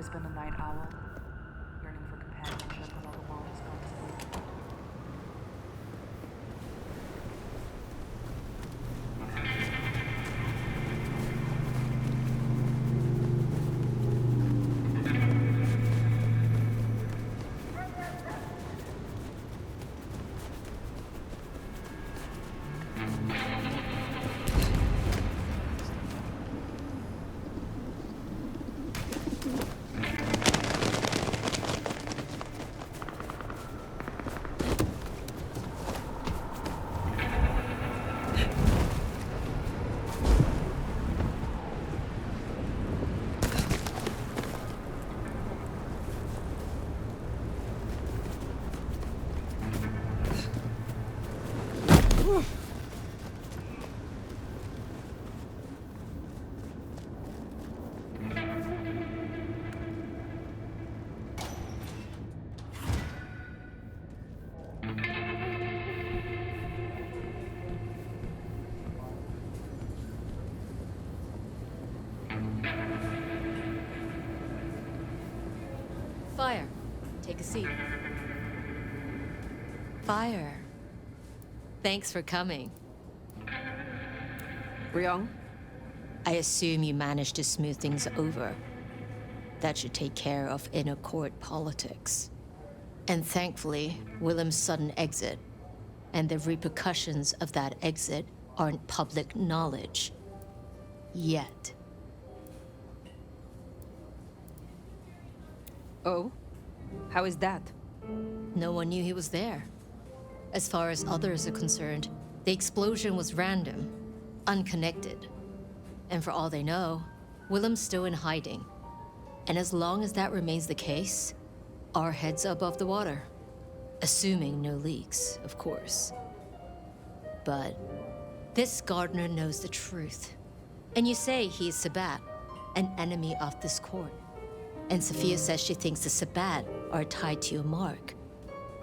always been a night owl, yearning for companionship when all the world has gone to sleep. Fire. Take a seat. Fire. Thanks for coming. Ryong? I assume you managed to smooth things over. That should take care of inner court politics. And thankfully, Willem's sudden exit and the repercussions of that exit aren't public knowledge. Yet. Oh? How is that? No one knew he was there. As far as others are concerned, the explosion was random, unconnected. And for all they know, Willem's still in hiding. And as long as that remains the case, our heads are above the water. Assuming no leaks, of course. But this gardener knows the truth. And you say he's Sabat, an enemy of this court. And Sophia says she thinks the Sabat are tied to your mark.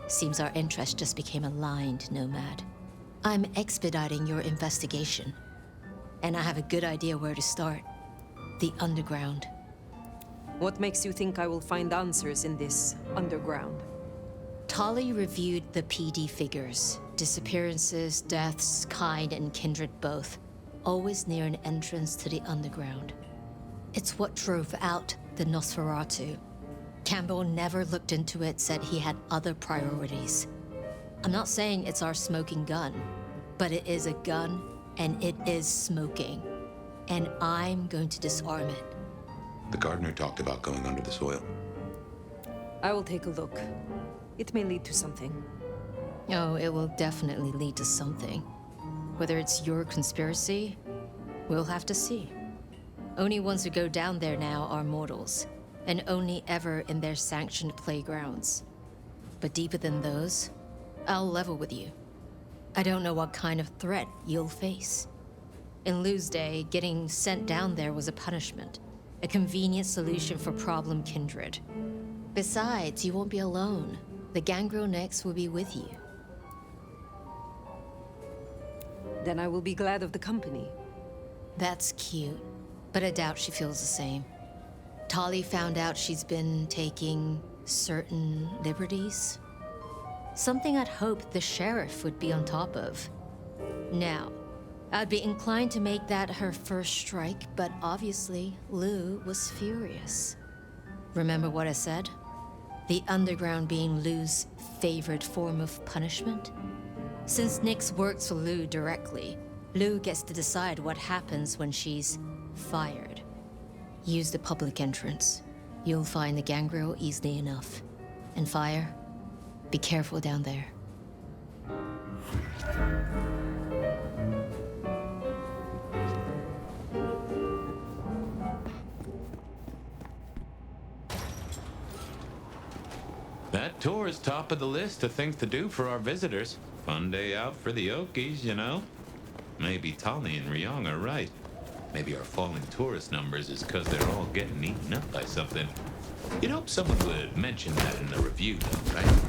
Seems our interest just became aligned, Nomad. I'm expediting your investigation. And I have a good idea where to start. The underground. What makes you think I will find answers in this underground? Tali reviewed the PD figures. Disappearances, deaths, kind and kindred both. Always near an entrance to the underground. It's what drove out the Nosferatu. Campbell never looked into it, said he had other priorities. I'm not saying it's our smoking gun, but it is a gun, and it is smoking. And I'm going to disarm it. The gardener talked about going under the soil. I will take a look. It may lead to something. Oh, it will definitely lead to something. Whether it's your conspiracy, we'll have to see. Only ones who go down there now are mortals, and only ever in their sanctioned playgrounds. But deeper than those, I'll level with you. I don't know what kind of threat you'll face. In Lou's day, getting sent down there was a punishment, a convenient solution for problem kindred. Besides, you won't be alone. The gangrel next will be with you. Then I will be glad of the company. That's cute, but I doubt she feels the same. Tali found out she's been taking certain liberties. Something I'd hoped the sheriff would be on top of. Now, I'd be inclined to make that her first strike, but obviously, Lou was furious. Remember what I said? The underground being Lou's favorite form of punishment? Since Nyx works for Lou directly, Lou gets to decide what happens when she's fired. Use the public entrance. You'll find the gangrel easily enough. And Fire, be careful down there. That tour is top of the list of things to do for our visitors. Fun day out for the Okies, you know? Maybe Tali and Ryong are right. Maybe our falling tourist numbers is because they're all getting eaten up by something. You'd hope someone would mention that in the review, though, right?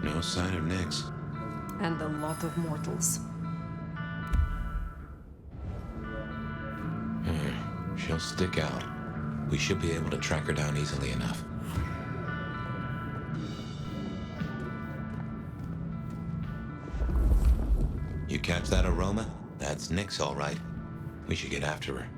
No sign of Nix. And a lot of mortals. She'll stick out. We should be able to track her down easily enough. You catch that aroma? That's Nix, all right. We should get after her.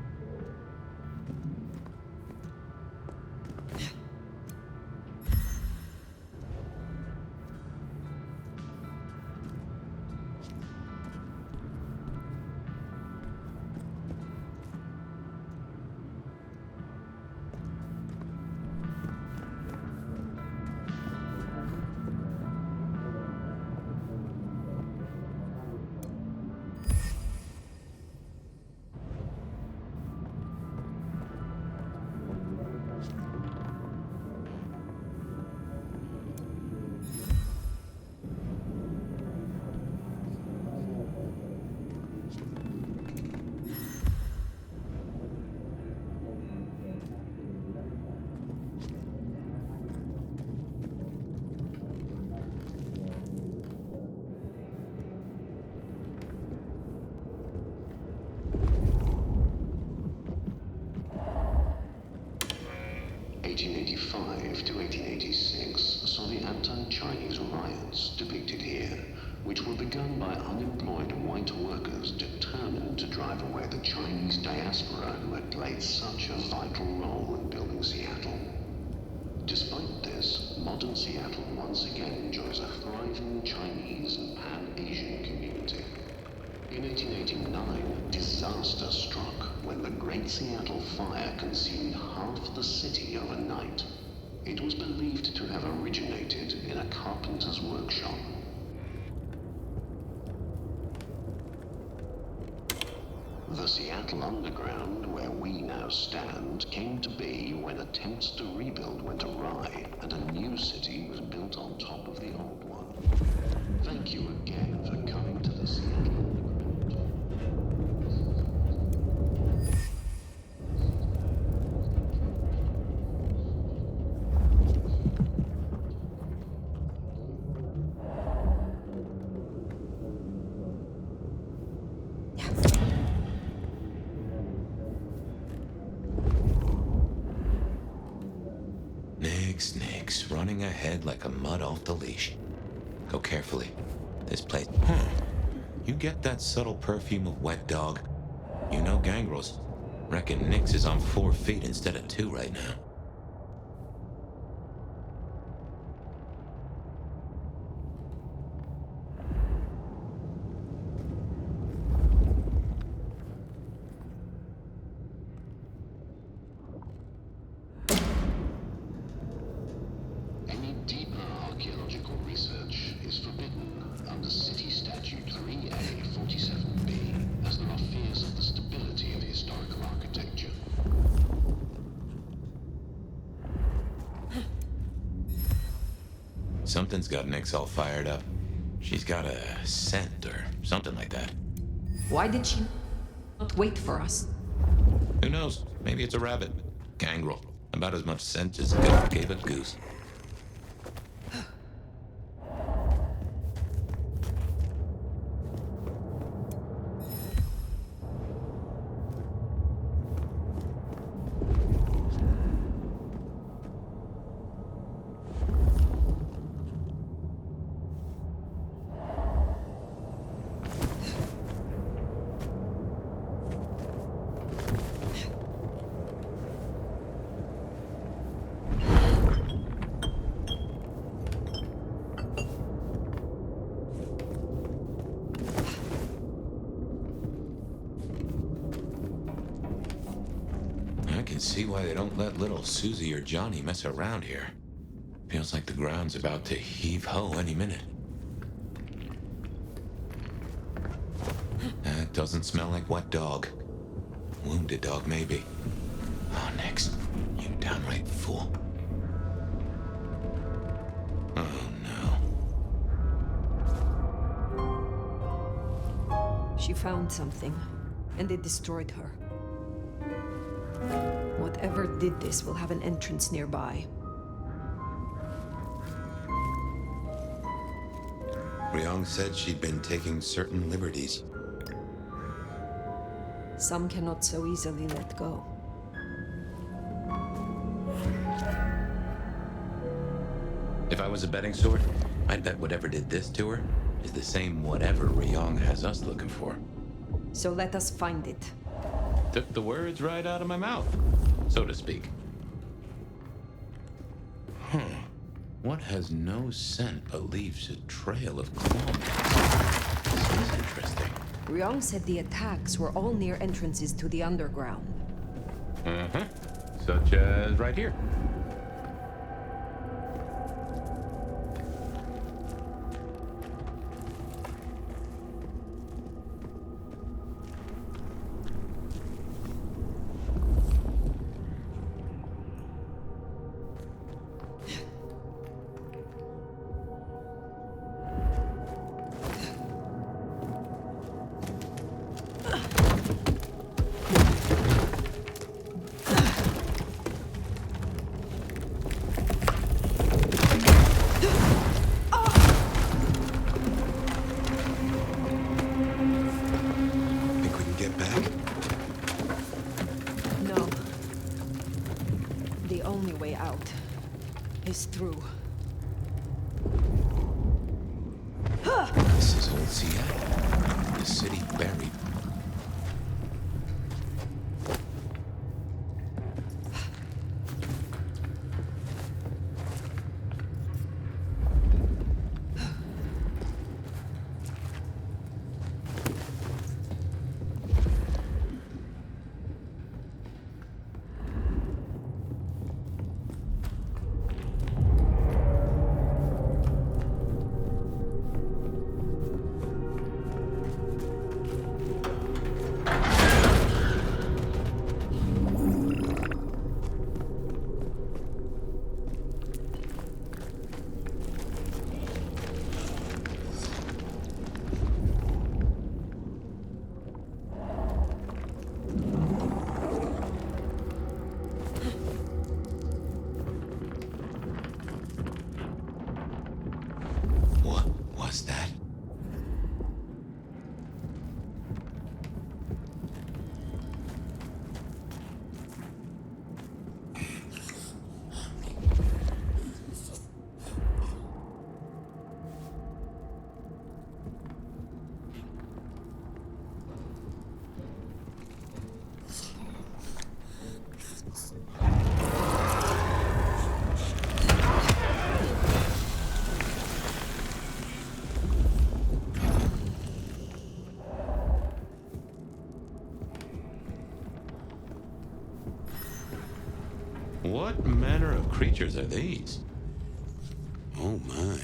To 1886 saw the anti-Chinese riots depicted here, which were begun by unemployed white workers determined to drive away the Chinese diaspora who had played such a vital role in building Seattle. Despite this, modern Seattle once again enjoys a thriving Chinese and Pan-Asian community. In 1889, disaster struck when the Great Seattle Fire consumed half the city overnight. It was believed to have originated in a carpenter's workshop. The Seattle Underground, where we now stand, came to be when attempts to rebuild went awry and a new city was built on top of the old one. Thank you again for coming to the Seattle Underground. Nix, running ahead like a mutt off the leash. Go carefully. This place... You get that subtle perfume of wet dog? You know gangrels. Reckon Nix is on 4 feet instead of 2 right now. Something's got Nix all fired up. She's got a scent or something like that. Why did she not wait for us? Who knows? Maybe it's a rabbit. Gangrel. About as much scent as God gave a goose. I can see why they don't let little Susie or Johnny mess around here. Feels like the ground's about to heave-ho any minute. That doesn't smell like wet dog. Wounded dog, maybe. Oh, Nix, you downright fool. Oh, no. She found something, and it destroyed her. Whatever did this will have an entrance nearby. Ryong said she'd been taking certain liberties. Some cannot so easily let go. If I was a betting sort, I'd bet whatever did this to her is the same whatever Ryong has us looking for. So let us find it. Took the words right out of my mouth, so to speak. What has no scent but leaves a trail of claw? This is interesting. Ryong said the attacks were all near entrances to the underground. Such as right here. Think we can get back? No. The only way out is through. This is old Seattle. The city buried. What was that? What manner of creatures are these? Oh my.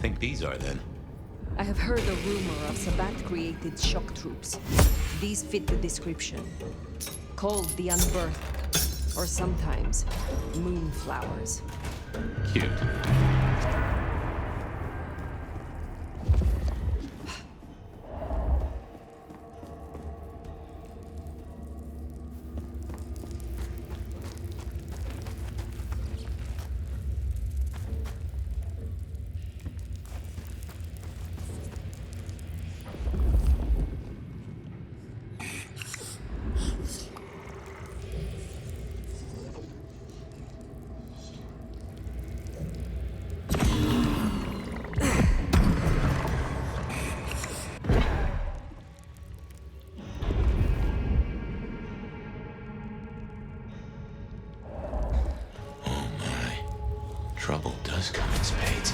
think these are then? I have heard a rumor of Sabbath-created shock troops. These fit the description. Called the Unbirthed, or sometimes Moonflowers. Cute. Trouble does come in spades.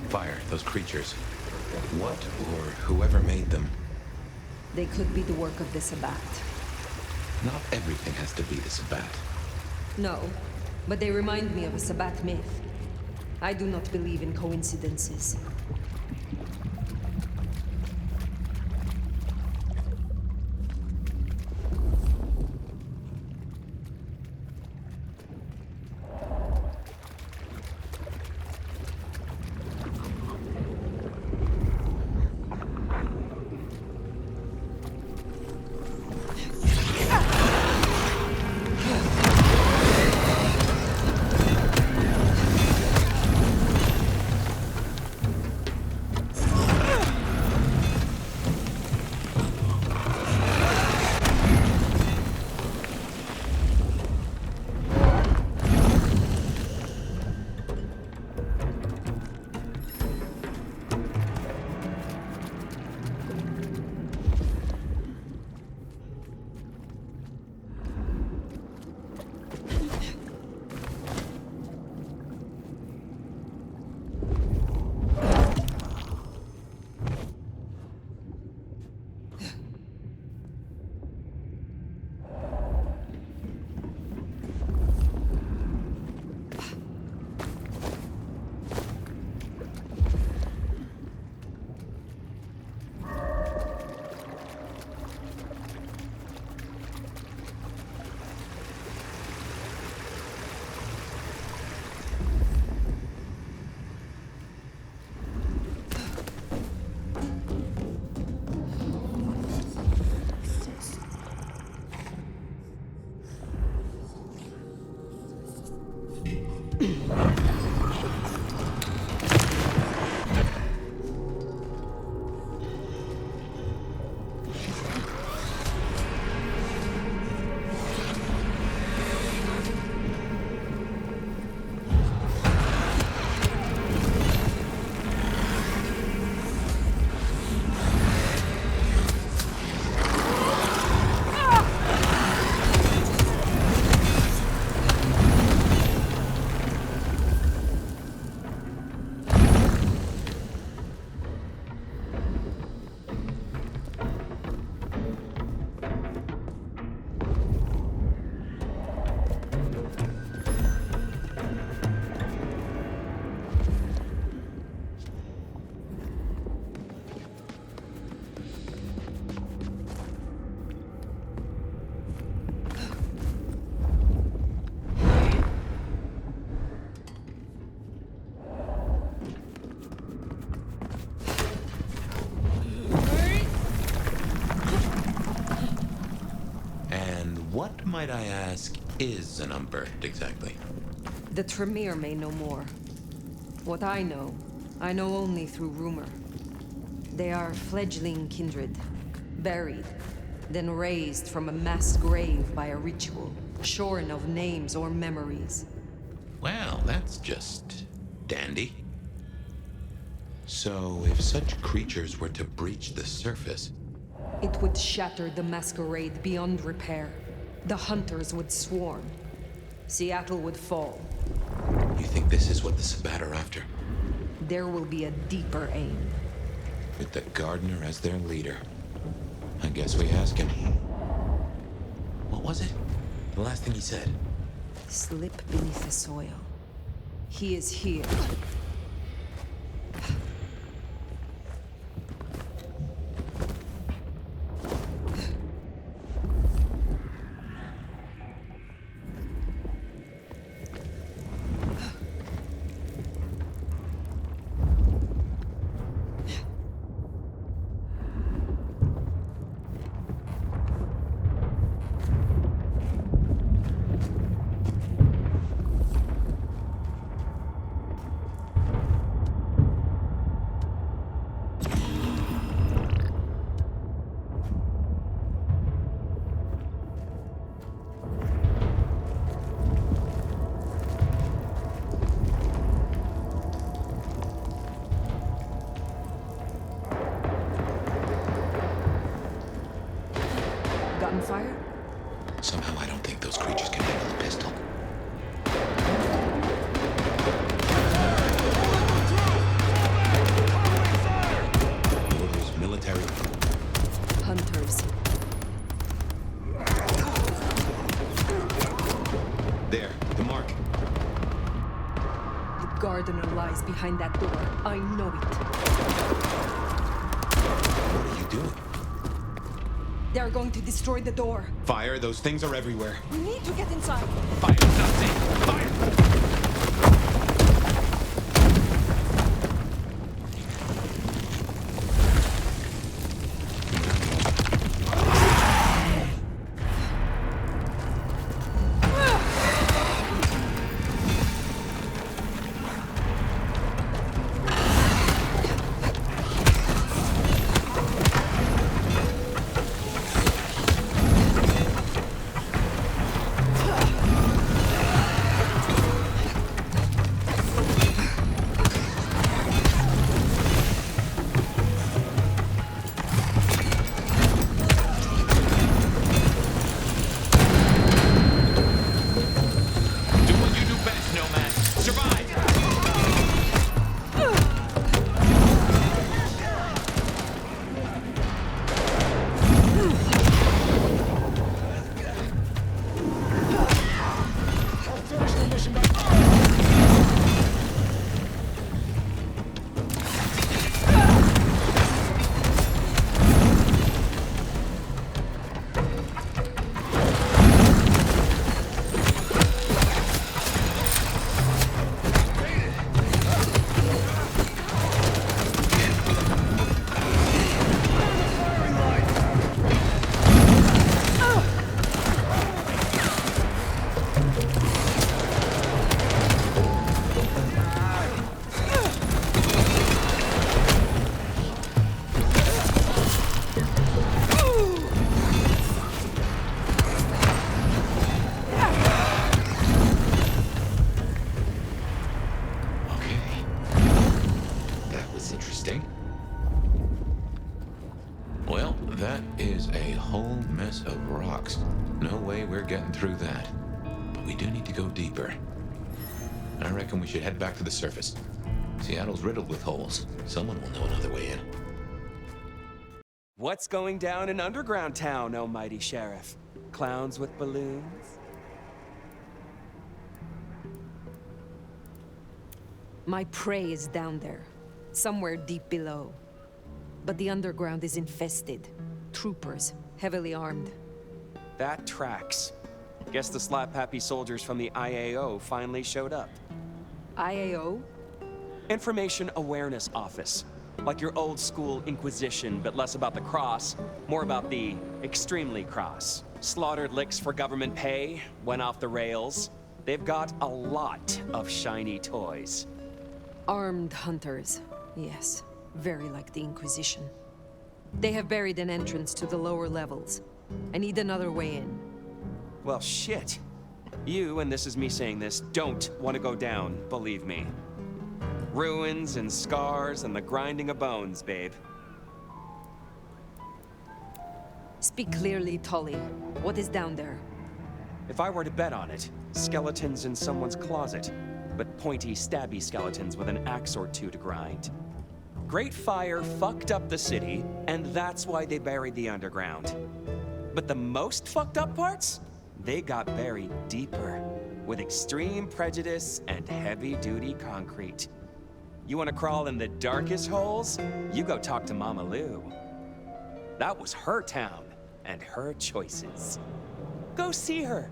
Fire, those creatures. What or whoever made them? They could be the work of the Sabbath. Not everything has to be the Sabbath. No, but they remind me of a Sabbath myth. I do not believe in coincidences. might I ask, is an unbirthed exactly? The Tremere may know more. What I know only through rumor. They are fledgling kindred, buried, then raised from a mass grave by a ritual, shorn of names or memories. Well, that's just dandy. So, if such creatures were to breach the surface, It would shatter the Masquerade beyond repair. The hunters would swarm. Seattle would fall. you think this is what the Sabbat are after? There will be a deeper aim. With the gardener as their leader. I guess we ask him. What was it? The last thing he said? Slip beneath the soil. He is here. Gunfire? Somehow I don't think those creatures can handle a pistol. Orders, military. Hunters. There, the mark. The gardener lies behind that door. I know it. What are you doing? They are going to destroy the door. Fire, those things are everywhere. We need to get inside. Fire, not safe. Fire! Well, that is a whole mess of rocks. No way we're getting through that. But we do need to go deeper. I reckon we should head back to the surface. Seattle's riddled with holes. Someone will know another way in. What's going down in underground town, oh mighty sheriff? Clowns with balloons? My prey is down there, somewhere deep below. But the underground is infested. Troopers, heavily armed. That tracks. Guess the slap-happy soldiers from the IAO finally showed up. IAO? Information Awareness Office. Like your old school Inquisition, but less about the cross, more about the extremely cross. Slaughtered licks for government pay, went off the rails. They've got a lot of shiny toys. Armed hunters. Yes, very like the Inquisition. They have buried an entrance to the lower levels. I need another way in. Well, shit. You, and this is me saying this, don't want to go down, believe me. Ruins and scars and the grinding of bones, babe. Speak clearly, Tully. What is down there? If I were to bet on it, skeletons in someone's closet, but pointy, stabby skeletons with an axe or two to grind. Great Fire fucked up the city, and that's why they buried the underground. But the most fucked up parts? They got buried deeper, with extreme prejudice and heavy-duty concrete. You want to crawl in the darkest holes? You go talk to Mama Lou. That was her town, and her choices. Go see her.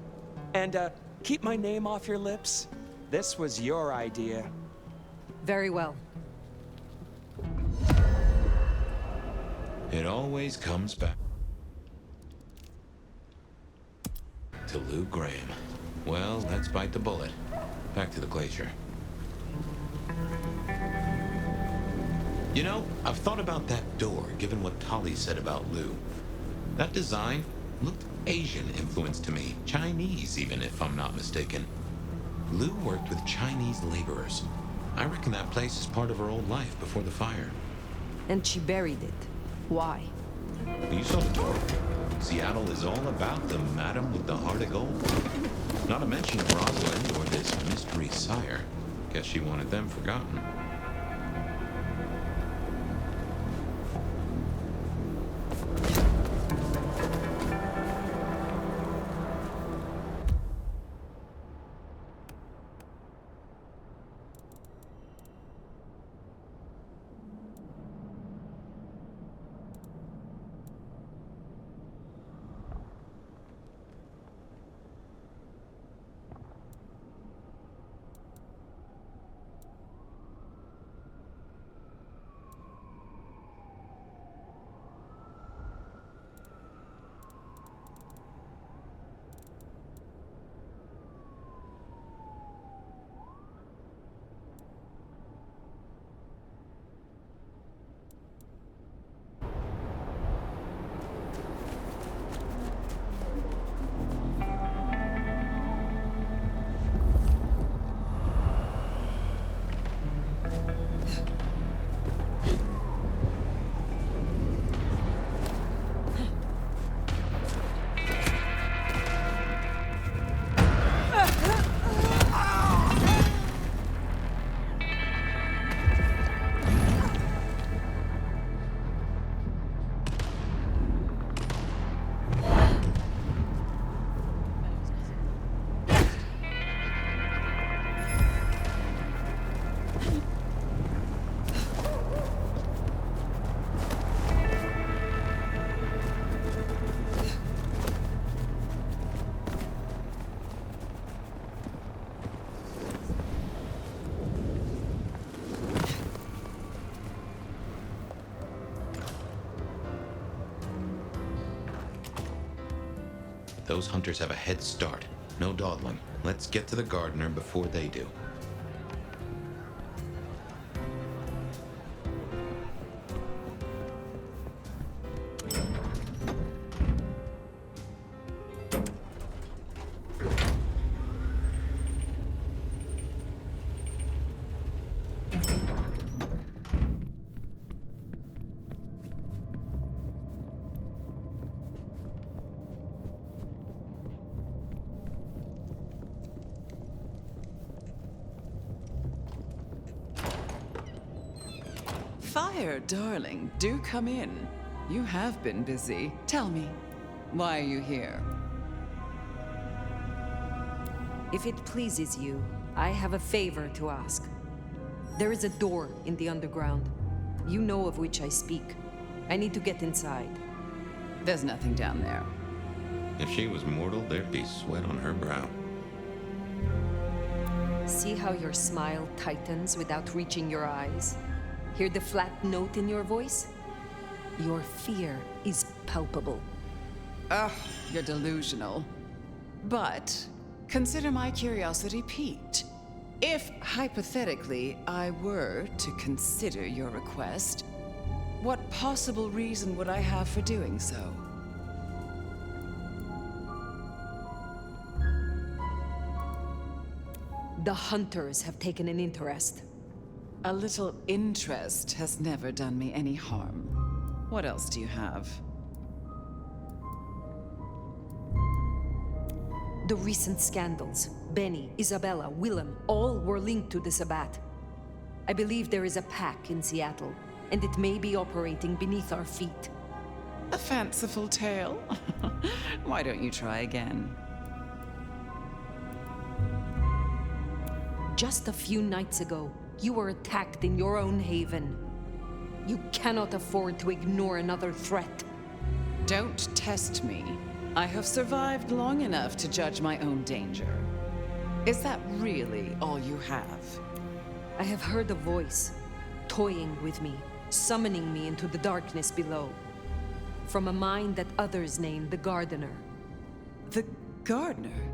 And, keep my name off your lips. This was your idea. Very well. It always comes back to Lou Graham. Well, let's bite the bullet. Back to the glacier. You know, I've thought about that door, given what Tali said about Lou. That design looked Asian influenced to me. Chinese, even, if I'm not mistaken. Lou worked with Chinese laborers. I reckon that place is part of her old life before the fire. And she buried it. Why? You saw the tour. Seattle is all about the madam with the heart of gold. Not a mention of Rosalind or this mystery sire. Guess she wanted them forgotten. Those hunters have a head start. No dawdling. Let's get to the gardener before they do. Fire, darling, do come in. You have been busy. Tell me, why are you here? If it pleases you, I have a favor to ask. There is a door in the underground. You know of which I speak. I need to get inside. There's nothing down there. If she was mortal, there'd be sweat on her brow. See how your smile tightens without reaching your eyes? Hear the flat note in your voice? Your fear is palpable. Ugh, you're delusional. But consider my curiosity piqued. If, hypothetically, I were to consider your request, what possible reason would I have for doing so? The hunters have taken an interest. A little interest has never done me any harm. What else do you have? The recent scandals, Benny, Isabella, Willem, all were linked to the Sabbat. I believe there is a pack in Seattle, and it may be operating beneath our feet. A fanciful tale? Why don't you try again? Just a few nights ago, you were attacked in your own haven. You cannot afford to ignore another threat. Don't test me. I have survived long enough to judge my own danger. Is that really all you have? I have heard a voice, toying with me, summoning me into the darkness below. From a mind that others name the Gardener. The gardener?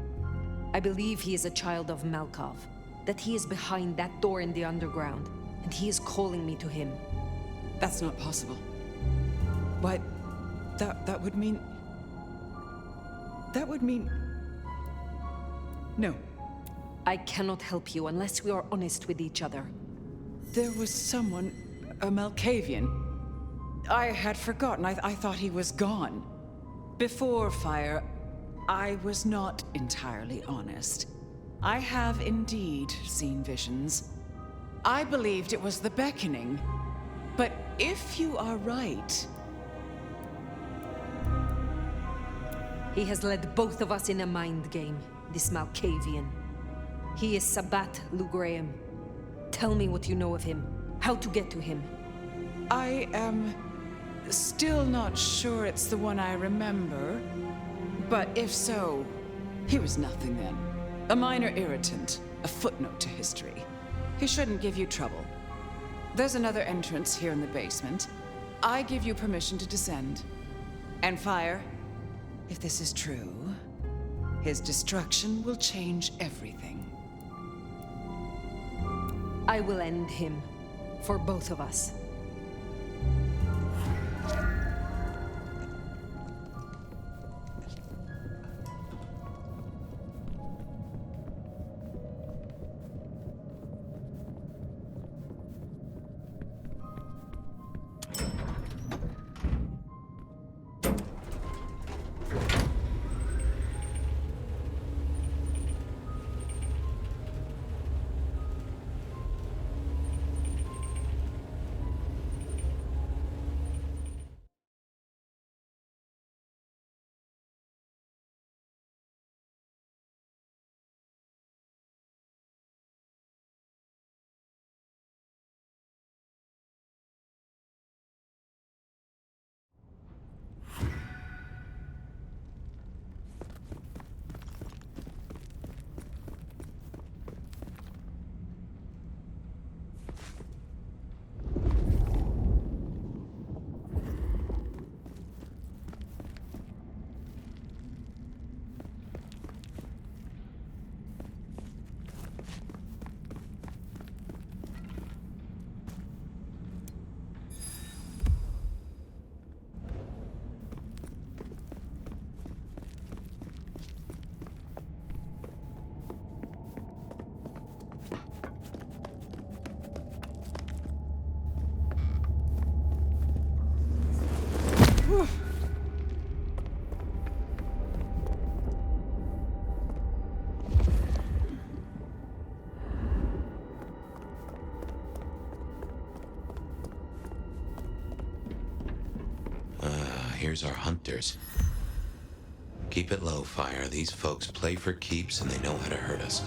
I believe he is a child of Malkov, that he is behind that door in the underground, and he is calling me to him. That's not possible. Why, that would mean... That would mean... No. I cannot help you unless we are honest with each other. There was someone, a Malkavian. I had forgotten. I thought he was gone. Before Fire, I was not entirely honest. I have indeed seen visions. I believed it was the beckoning. But if you are right... He has led both of us in a mind game, this Malkavian. He is Sabbat Lou Graham. Tell me what you know of him, how to get to him. I am still not sure it's the one I remember. But if so, he was nothing then. A minor irritant, a footnote to history. He shouldn't give you trouble. There's another entrance here in the basement. I give you permission to descend. And Fire, if this is true, his destruction will change everything. I will end him, for both of us. Here's our hunters. Keep it low, Fire. These folks play for keeps and they know how to hurt us.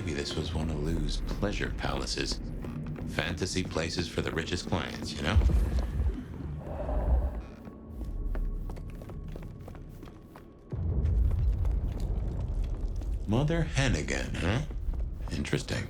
Maybe this was one of Lou's pleasure palaces. Fantasy places for the richest clients, you know? Mother hen again, huh? Interesting.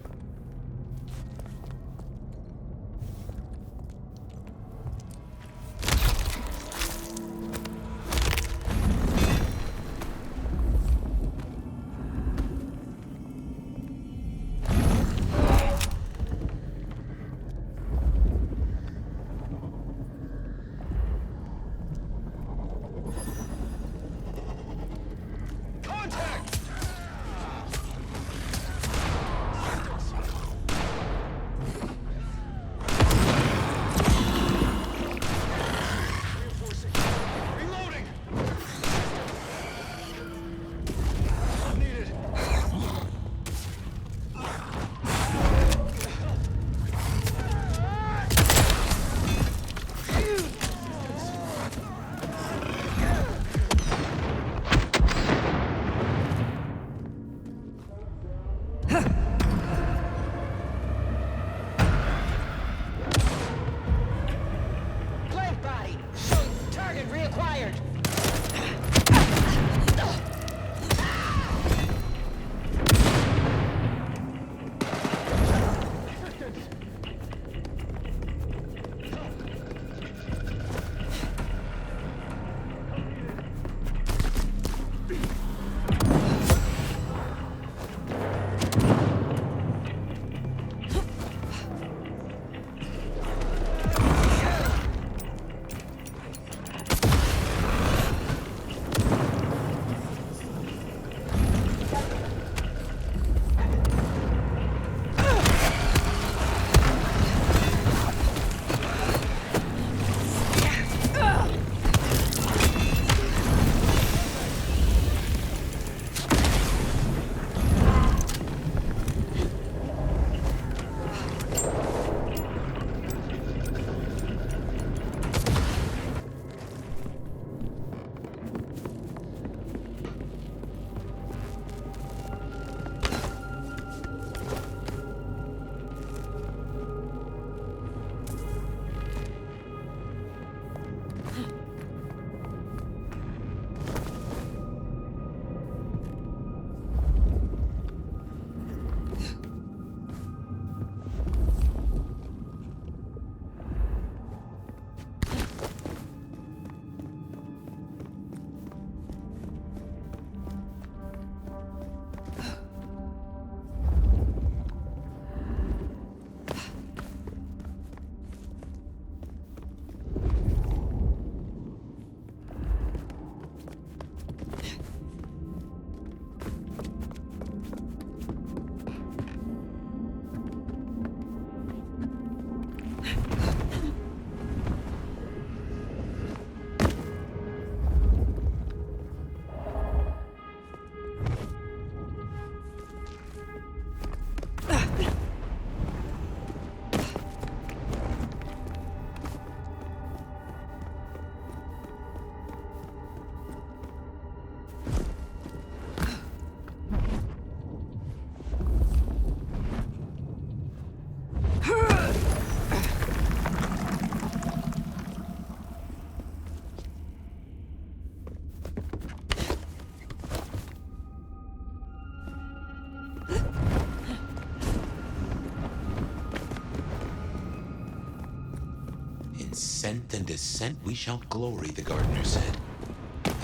Ascent and descent we shall glory, the gardener said.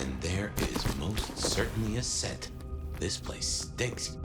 And there is most certainly a set. This place stinks.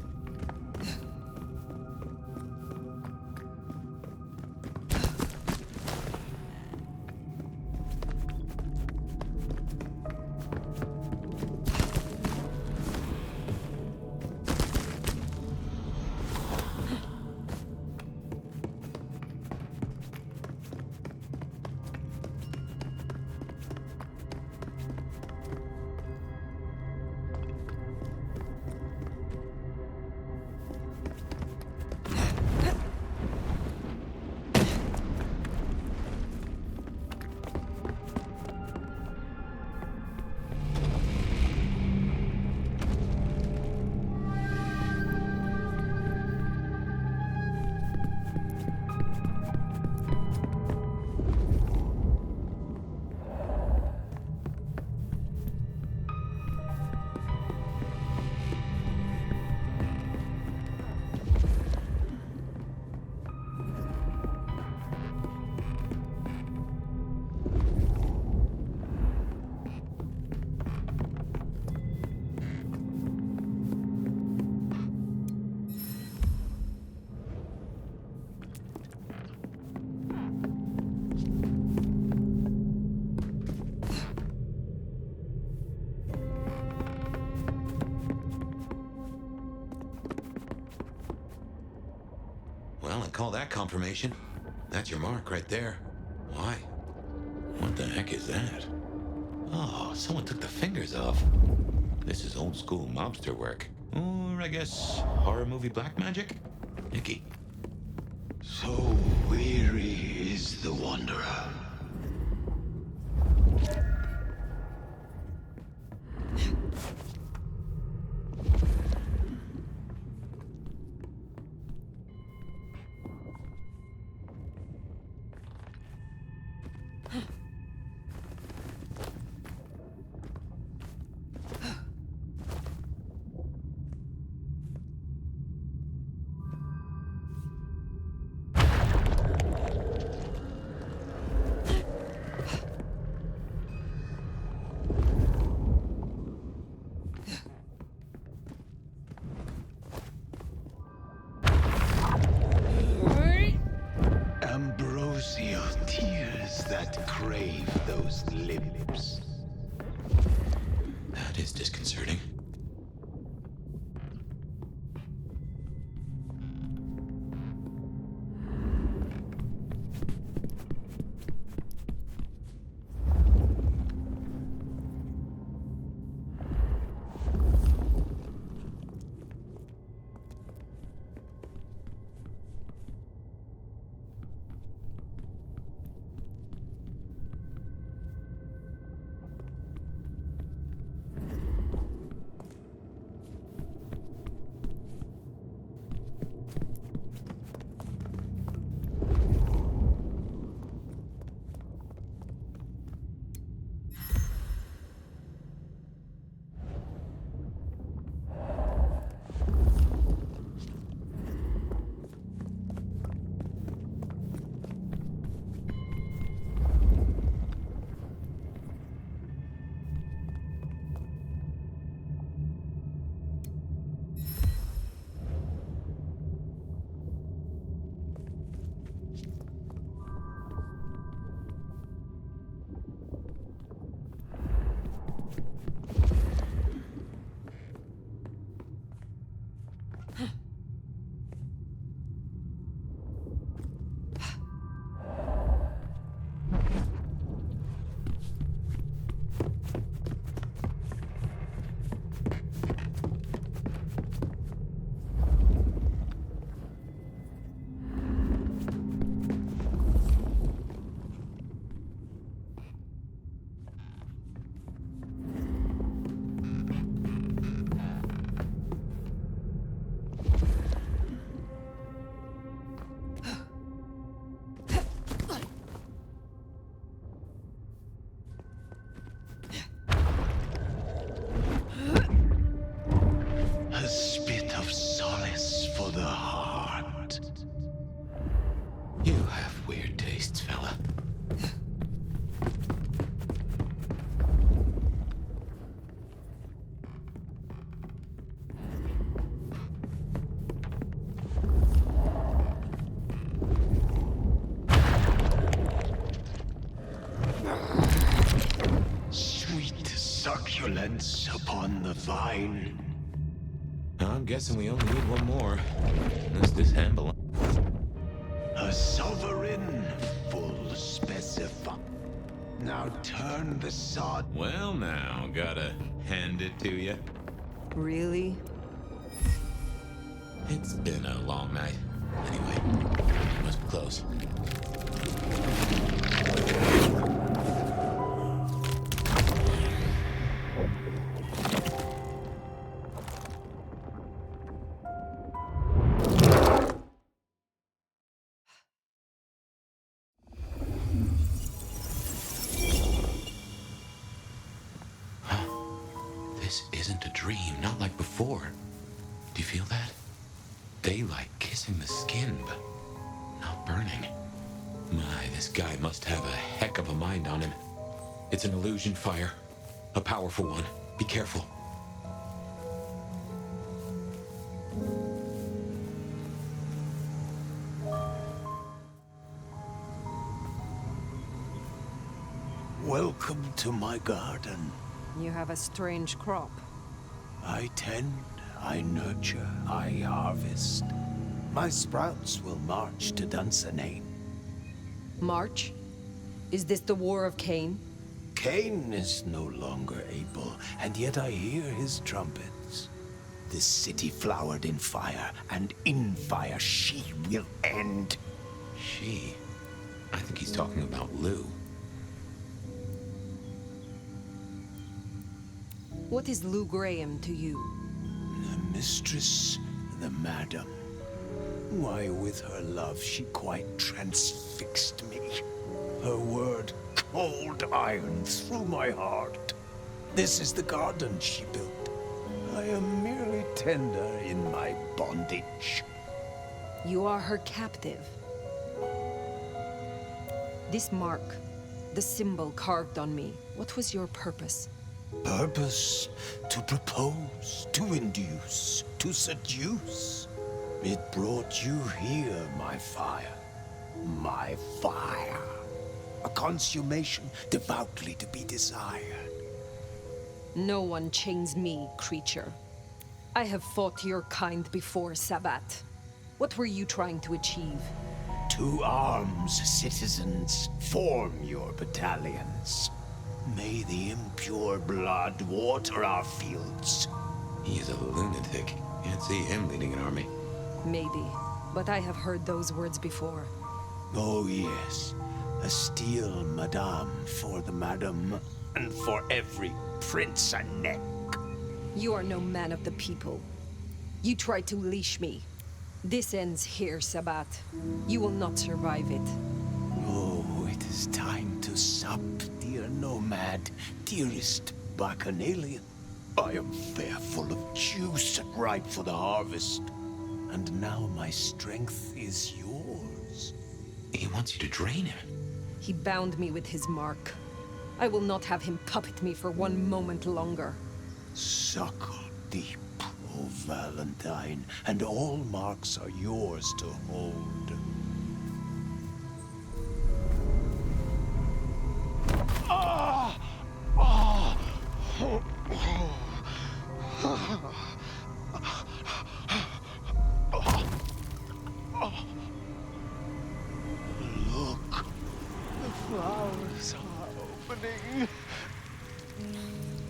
Well, I call that confirmation. That's your mark right there. Why? What the heck is that? Oh, someone took the fingers off. This is old school mobster work. Or I guess horror movie black magic? Nikki. So weary is the wanderer. Ambrosial tears that crave those lips. That is disconcerting. A spit of solace for the heart. You have weird tastes, fella. Sweet succulence upon the vine. I'm guessing we only need one more. Unless this hand belongs. A sovereign full specify. Now turn the sod. Well, now, gotta hand it to you. Really? It's been a long night. Anyway, must be close. This isn't a dream, not like before. Do you feel that? Daylight kissing the skin, but not burning. My, this guy must have a heck of a mind on him. It's an illusion fire. A powerful one. Be careful. Welcome to my garden. You have a strange crop. I tend, I nurture, I harvest. My sprouts will march to Dunsinane. March? Is this the War of Cain? Cain is no longer able, and yet I hear his trumpets. This city flowered in fire, and in fire she will end. She? I think he's talking about Lou. What is Lou Graham to you? The mistress, the madam. Why, with her love, she quite transfixed me. Her word, cold iron through my heart. This is the garden she built. I am merely tender in my bondage. You are her captive. This mark, the symbol carved on me, what was your purpose? Purpose? To propose, to induce, to seduce. It brought you here, my fire. My fire. A consummation devoutly to be desired. No one chains me, creature. I have fought your kind before, Sabbat. What were you trying to achieve? To arms, citizens. Form your battalions. May the impure blood water our fields. He is a lunatic. Can't see him leading an army. Maybe, but I have heard those words before. Oh yes, a steel madame for the madam, and for every prince a neck. You are no man of the people. You tried to leash me. This ends here, Sabbat. You will not survive it. Oh, it is time to sup, dear nomad, dearest bacchanalian. I am fair full of juice and ripe for the harvest. And now my strength is yours. He wants you to drain him. He bound me with his mark. I will not have him puppet me for one moment longer. Suckle deep, O Valentine, and all marks are yours to hold. Ah! Ah! Oh, oh. Look, the flowers are opening.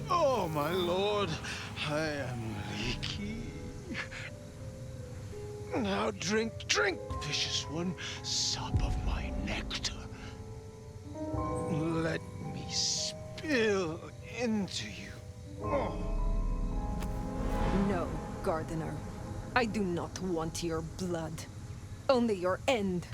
Oh, my lord, I am leaky. Now drink, drink, vicious one, sup of my nectar. Let me spill into you. Oh. No, Gardener. I do not want your blood. Only your end.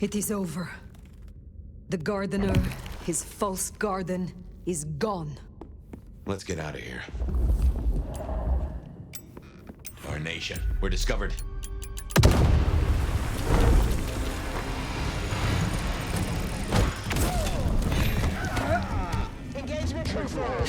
It is over. The Gardener, his false garden, is gone. Let's get out of here. Our nation. We're discovered. Engagement confirmed.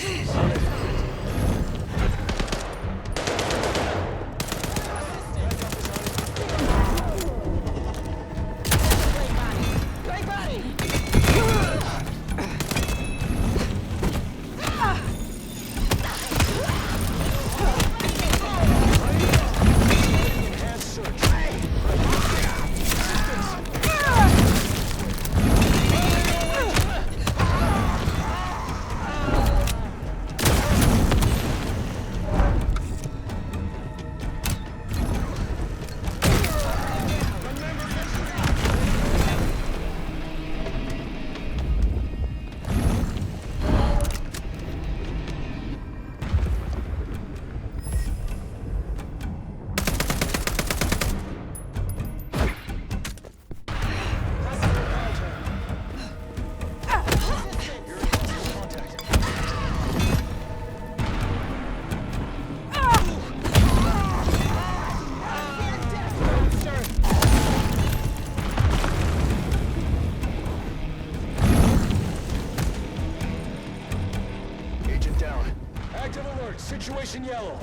Active alert. Situation yellow.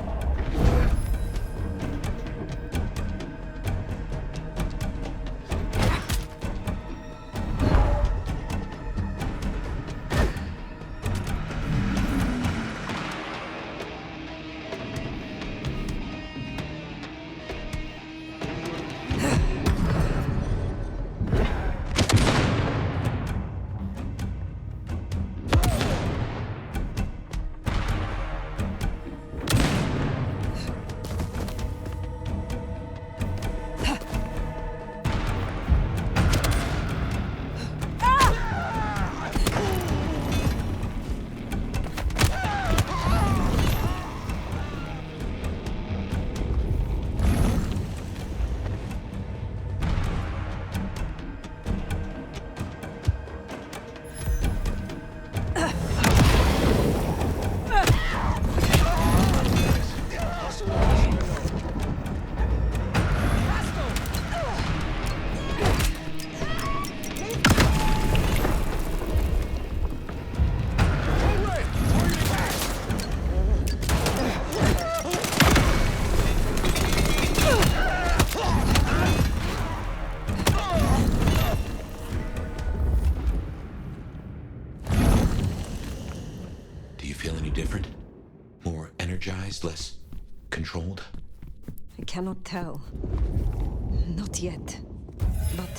different? More energized, less controlled? I cannot tell. Not yet. But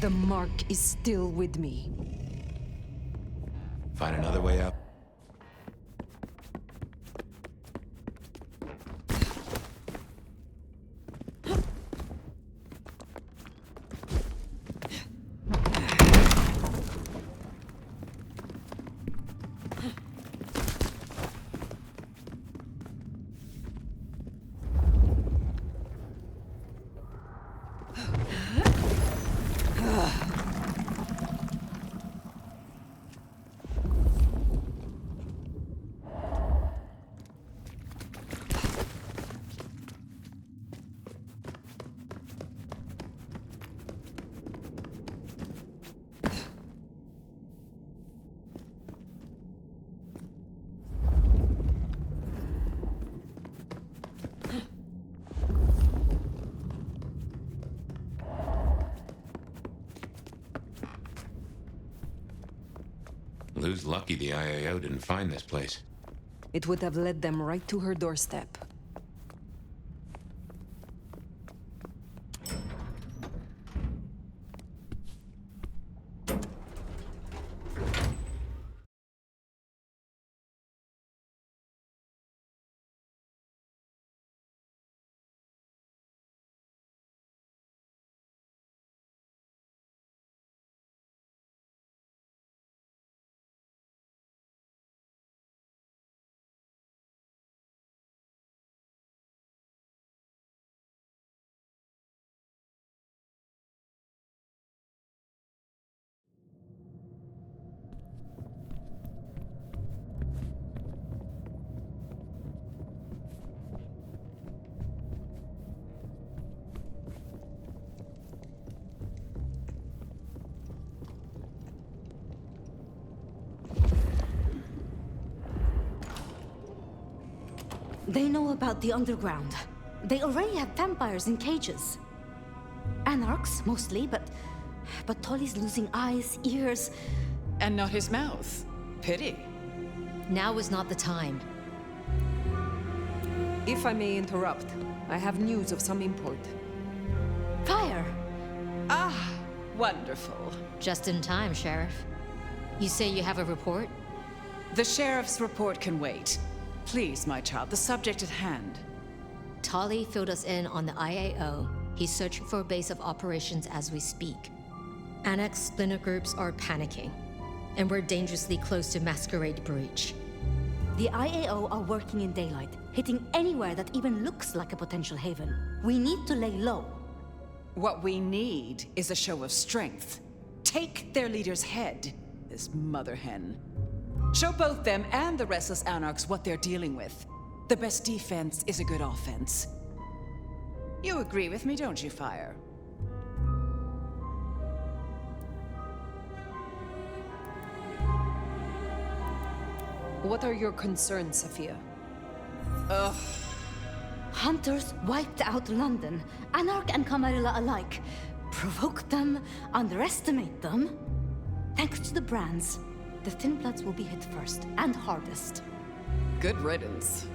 the mark is still with me. Find another way out? Lou's lucky the IAO didn't find this place. It would have led them right to her doorstep. They know about the underground. They already have vampires in cages. Anarchs, mostly, but Tolly's losing eyes, ears... And not his mouth. Pity. Now is not the time. If I may interrupt, I have news of some import. Fire! Ah, wonderful. Just in time, Sheriff. You say you have a report? The sheriff's report can wait. Please, my child, the subject at hand. Tolly filled us in on the IAO. He's searching for a base of operations as we speak. Annex splinter groups are panicking, and we're dangerously close to Masquerade breach. The IAO are working in daylight, hitting anywhere that even looks like a potential haven. We need to lay low. What we need is a show of strength. Take their leader's head, this mother hen. Show both them and the restless anarchs what they're dealing with. The best defense is a good offense. You agree with me, don't you, Fire? What are your concerns, Sophia? Hunters wiped out London, Anarch and Camarilla alike. Provoke them, underestimate them. Thanks to the brands, the Thin Bloods will be hit first and hardest. Good riddance.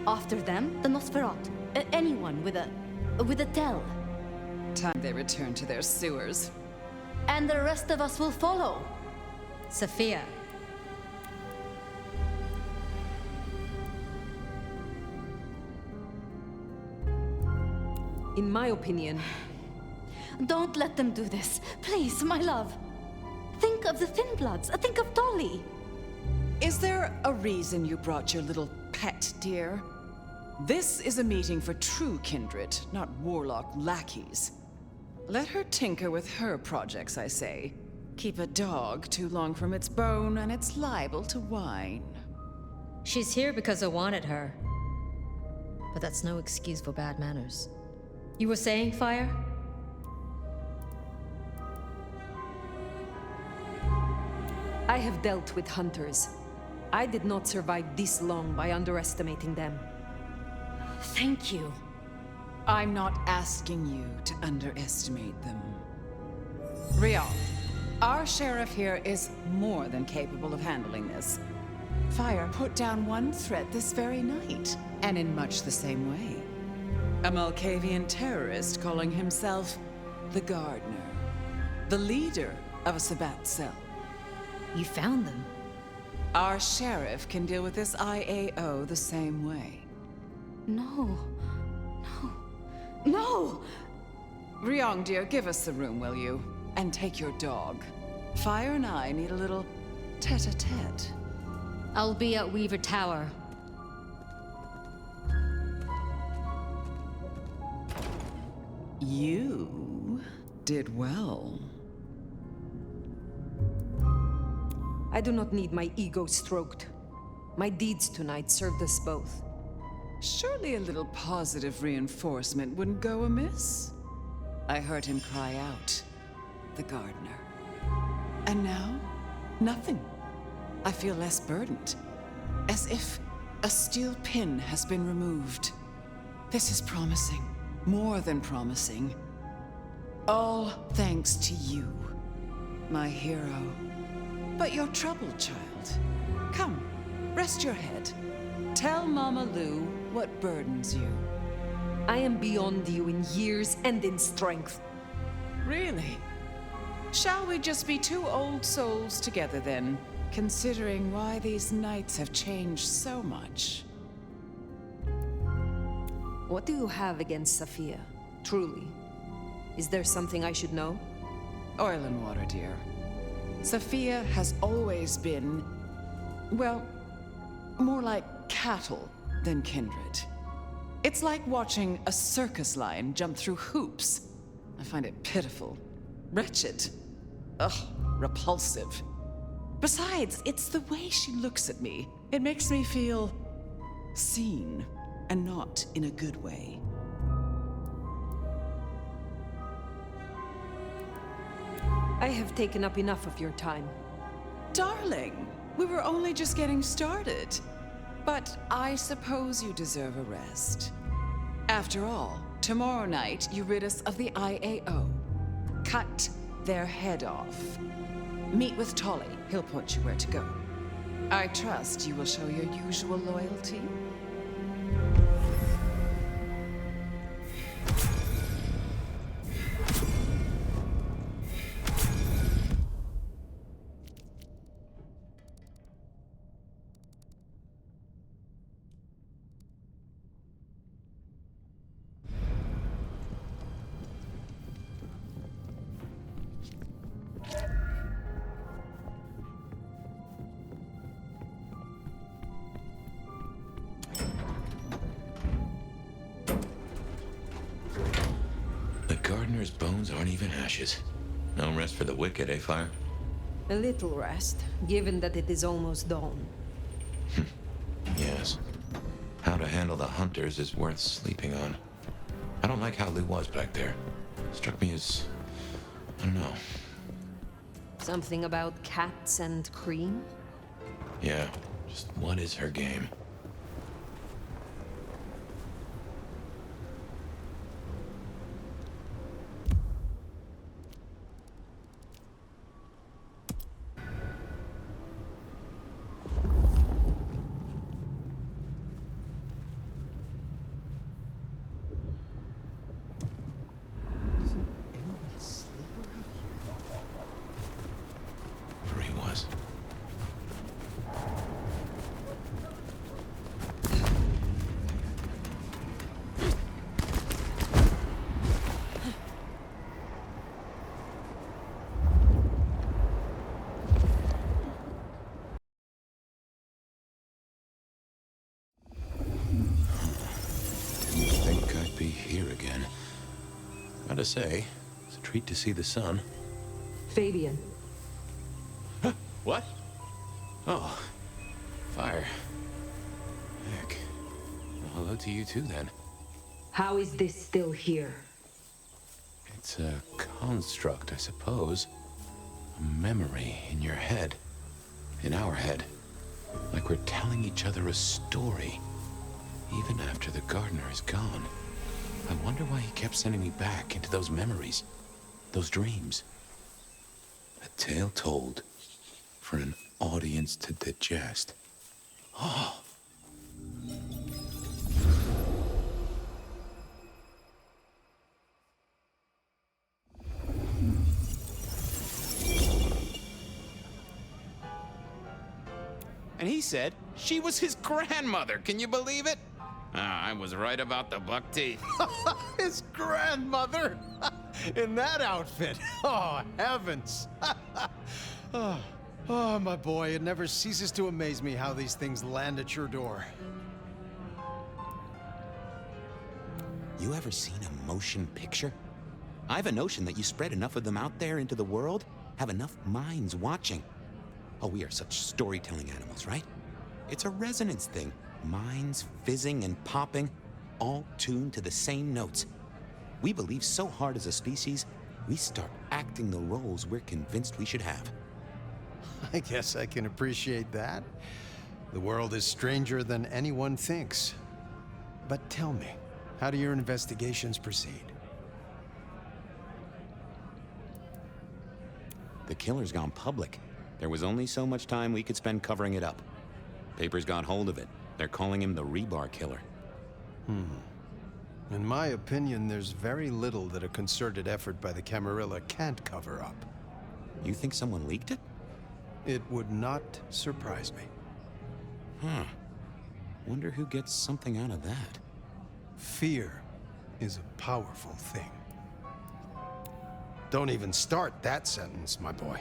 After them, the Nosferatu. Anyone with a tell. Time they return to their sewers. And the rest of us will follow. Sophia. In my opinion, Don't let them do this. Please, my love. Think of the Thin Bloods. Think of Dolly. Is there a reason you brought your little pet, dear? This is a meeting for true kindred, not warlock lackeys. Let her tinker with her projects, I say. Keep a dog too long from its bone, and it's liable to whine. She's here because I wanted her. But that's no excuse for bad manners. You were saying, Fire? I have dealt with hunters. I did not survive this long by underestimating them. Thank you. I'm not asking you to underestimate them. Rion, our sheriff here is more than capable of handling this. Fire put down one threat this very night, and in much the same way. A Malkavian terrorist calling himself the Gardener, the leader of a Sabbat cell. You found them. Our sheriff can deal with this IAO the same way. No. No! Ryong, dear, give us the room, will you? And take your dog. Fire and I need a little tete-a-tete. I'll be at Weaver Tower. You did well. I do not need my ego stroked. My deeds tonight served us both. Surely a little positive reinforcement wouldn't go amiss? I heard him cry out, the gardener. And now, nothing. I feel less burdened, as if a steel pin has been removed. This is promising, more than promising. All thanks to you, my hero. But you're troubled, child. Come, rest your head. Tell Mama Lou what burdens you. I am beyond you in years and in strength. Really? Shall we just be two old souls together then, considering why these nights have changed so much? What do you have against Sophia, truly? Is there something I should know? Oil and water, dear. Sophia has always been, well, more like cattle than kindred. It's like watching a circus lion jump through hoops. I find it pitiful, wretched, repulsive. Besides, it's the way she looks at me. It makes me feel seen, and not in a good way. I have taken up enough of your time. Darling, we were only just getting started. But I suppose you deserve a rest. After all, tomorrow night you rid us of the IAO. Cut their head off. Meet with Tolly. He'll point you where to go. I trust you will show your usual loyalty. Gardener's bones aren't even ashes. No rest for the wicked, eh, Fire? A little rest, given that it is almost dawn. Yes. How to handle the hunters is worth sleeping on. I don't like how Lou was back there. Struck me as... I don't know. Something about cats and cream? Yeah, Just what is her game? Where he was. Didn't think I'd be here again. Gotta say, it's a treat to see the sun. Fabian. What? Oh, fire. Heck. Well, hello to you too, then. How is this still here? It's a construct, I suppose. A memory in your head. In our head. Like we're telling each other a story. Even after the gardener is gone. I wonder why he kept sending me back into those memories. Those dreams. A tale told for an audience to digest. Oh. And he said she was his grandmother. Can you believe it? I was right about the buck teeth. His grandmother? In that outfit? Oh, heavens. Oh, my boy, it never ceases to amaze me how these things land at your door. You ever seen a motion picture? I have a notion that you spread enough of them out there into the world, have enough minds watching. Oh, we are such storytelling animals, right? It's a resonance thing. Minds fizzing and popping, all tuned to the same notes. We believe so hard as a species, we start acting the roles we're convinced we should have. I guess I can appreciate that. The world is stranger than anyone thinks. But tell me, how do your investigations proceed? The killer's gone public. There was only so much time we could spend covering it up. Papers got hold of it. They're calling him the Rebar Killer. In my opinion, there's very little that a concerted effort by the Camarilla can't cover up. You think someone leaked it? It would not surprise me. Huh. Wonder who gets something out of that. Fear is a powerful thing. Don't even start that sentence, my boy.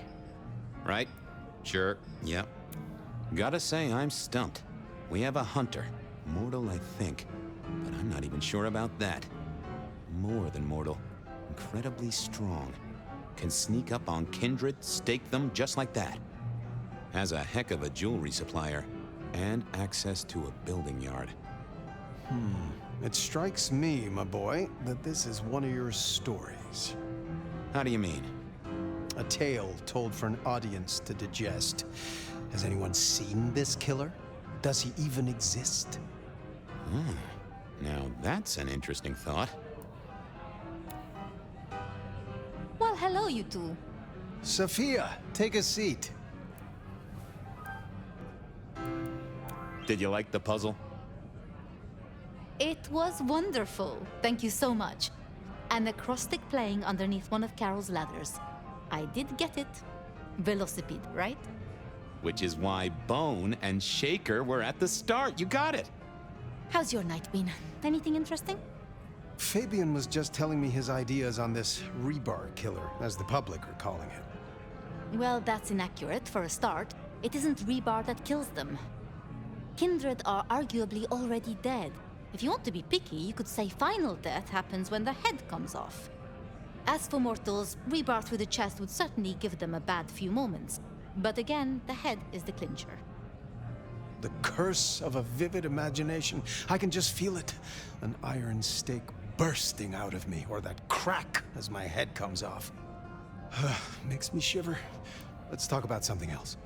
Right? Sure. Yep. Gotta say, I'm stumped. We have a hunter. Mortal, I think. But I'm not even sure about that. More than mortal. Incredibly strong. Can sneak up on kindred, stake them just like that. Has a heck of a jewelry supplier. And access to a building yard. It strikes me, my boy, that this is one of your stories. How do you mean? A tale told for an audience to digest. Has anyone seen this killer? Does he even exist? Now that's an interesting thought. Well, hello, you two. Sophia, take a seat. Did you like the puzzle? It was wonderful. Thank you so much. An acrostic playing underneath one of Carol's ladders. I did get it. Velocipede, right? Which is why Bone and Shaker were at the start. You got it. How's your night been? Anything interesting? Fabian was just telling me his ideas on this Rebar Killer, as the public are calling it. Well, that's inaccurate for a start. It isn't Rebar that kills them. Kindred are arguably already dead. If you want to be picky, you could say final death happens when the head comes off. As for mortals, Rebar through the chest would certainly give them a bad few moments. But again, the head is the clincher. The curse of a vivid imagination. I can just feel it. An iron stake bursting out of me, or that crack as my head comes off. Makes me shiver. Let's talk about something else.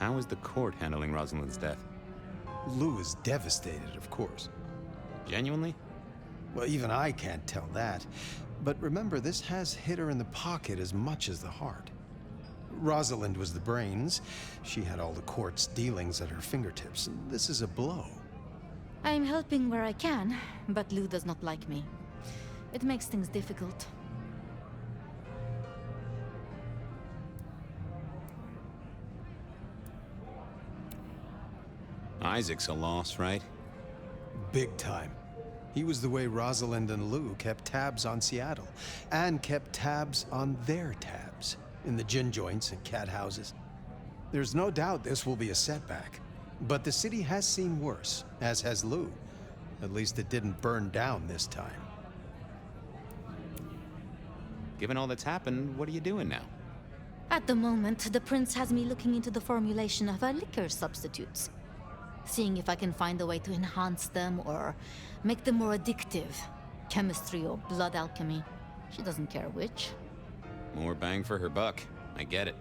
How is the court handling Rosalind's death? Lou is devastated, of course. Genuinely? Well, even I can't tell that. But remember, this has hit her in the pocket as much as the heart. Rosalind was the brains. She had all the court's dealings at her fingertips. This is a blow. I'm helping where I can, but Lou does not like me. It makes things difficult. Isaac's a loss, right? Big time. He was the way Rosalind and Lou kept tabs on Seattle, and kept tabs on their tabs, in the gin joints and cat houses. There's no doubt this will be a setback, but the city has seen worse, as has Lou. At least it didn't burn down this time. Given all that's happened, what are you doing now? At the moment, the prince has me looking into the formulation of our liquor substitutes. Seeing if I can find a way to enhance them or make them more addictive. Chemistry or blood alchemy. She doesn't care which. More bang for her buck. I get it.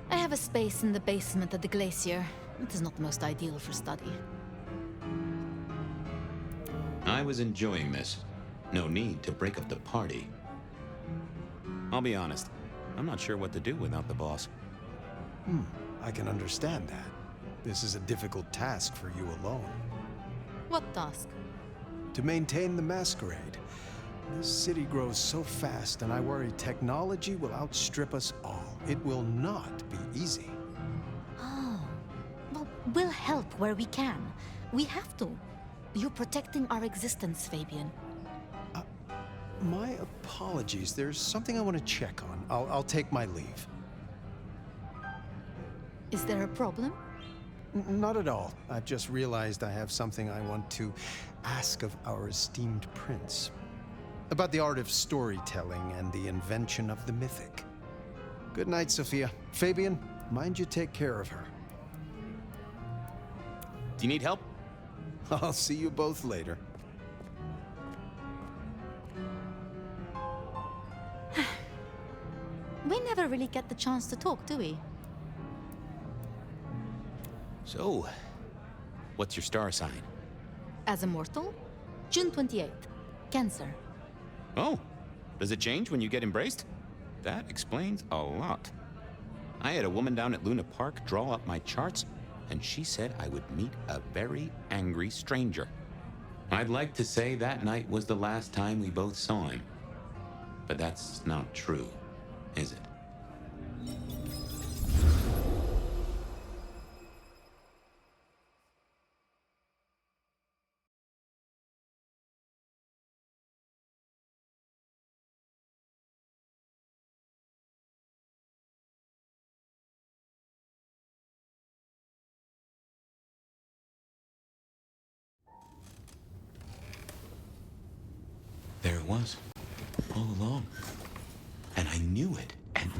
I have a space in the basement of the glacier. It is not the most ideal for study. I was enjoying this. No need to break up the party. I'll be honest. I'm not sure what to do without the boss. I can understand that. This is a difficult task for you alone. What task? To maintain the Masquerade. This city grows so fast, and I worry technology will outstrip us all. It will not be easy. Oh. Well, we'll help where we can. We have to. You're protecting our existence, Fabian. My apologies. There's something I want to check on. I'll take my leave. Is there a problem? Not at all. I've just realized I have something I want to ask of our esteemed prince. About the art of storytelling and the invention of the mythic. Good night, Sophia. Fabian, mind you take care of her. Do you need help? I'll see you both later. We never really get the chance to talk, do we? So, what's your star sign? As a mortal? June 28th. Cancer. Oh, does it change when you get embraced? That explains a lot. I had a woman down at Luna Park draw up my charts, and she said I would meet a very angry stranger. I'd like to say that night was the last time we both saw him. But that's not true, is it? There it was, all along. And I knew it, and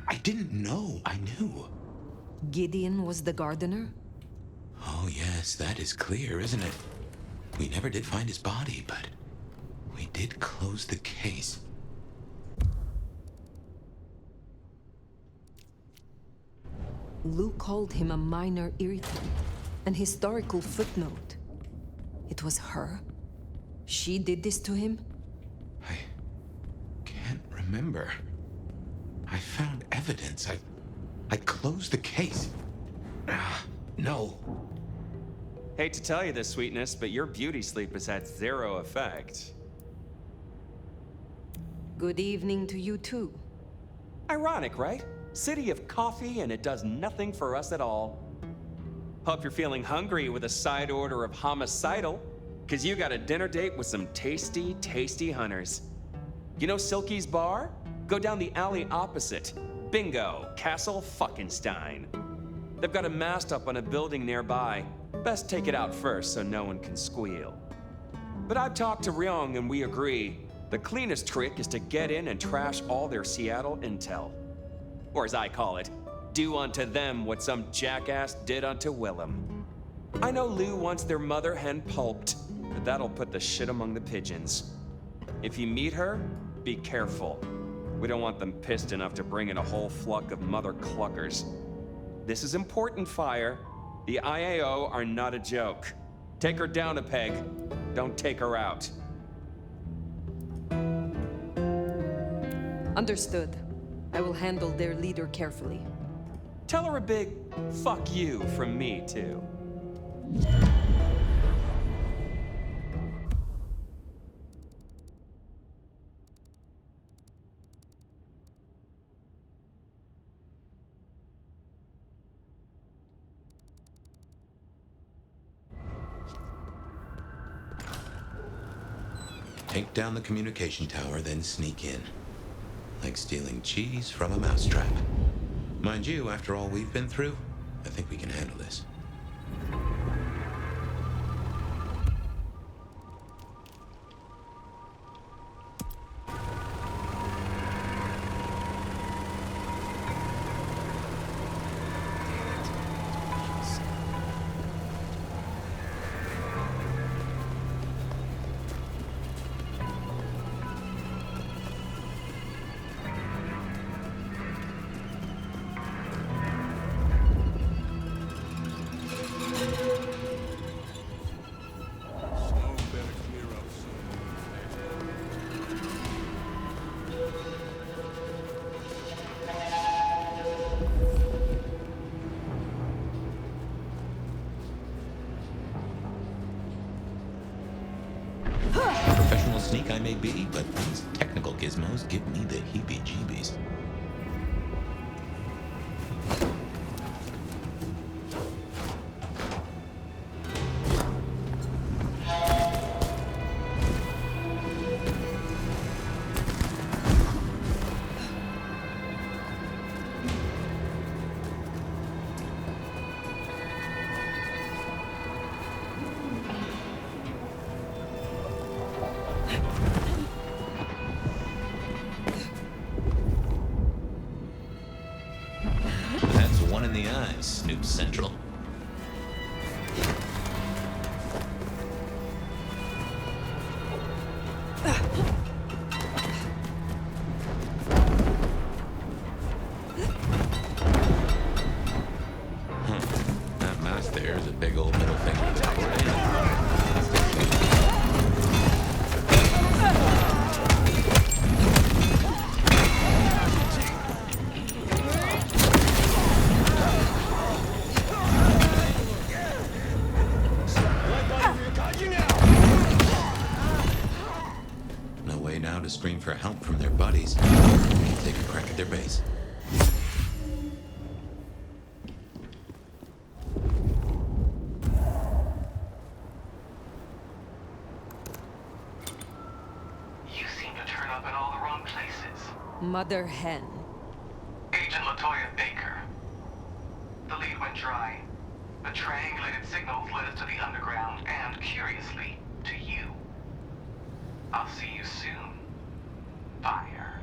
I didn't know I knew. Gideon was the gardener? Oh yes, that is clear, isn't it? We never did find his body, but we did close the case. Lou called him a minor irritant, an historical footnote. It was her? She did this to him? I can't remember. I found evidence. I closed the case. No. Hate to tell you this, sweetness, but your beauty sleep has had zero effect. Good evening to you too. Ironic, right? City of coffee, and it does nothing for us at all. Hope you're feeling hungry with a side order of homicidal, because you got a dinner date with some tasty, tasty hunters. You know Silky's bar? Go down the alley opposite. Bingo, Castle Fuckenstein. They've got a mast up on a building nearby. Best take it out first so no one can squeal. But I've talked to Ryong and we agree. The cleanest trick is to get in and trash all their Seattle intel. Or as I call it, do unto them what some jackass did unto Willem. I know Lou wants their mother hen pulped, but that'll put the shit among the pigeons. If you meet her, be careful. We don't want them pissed enough to bring in a whole flock of mother cluckers. This is important, Fire. The IAO are not a joke. Take her down a peg. Don't take her out. Understood. I will handle their leader carefully. Tell her a big fuck you from me, too. Take down the communication tower, then sneak in. Like stealing cheese from a mousetrap. Mind you, after all we've been through, I think we can handle this. Professional sneak I may be, but these technical gizmos give me the heebie-jeebies. That's one in the eyes, Snoop Central. That mask there is a big old middle finger to the court. No way now to scream for help from their buddies. Take a crack at their base. You seem to turn up in all the wrong places. Mother hen. Agent LaToya Baker. The lead went dry. The triangulated signals led us to the underground and, curiously, to you. I'll see you soon. Fire.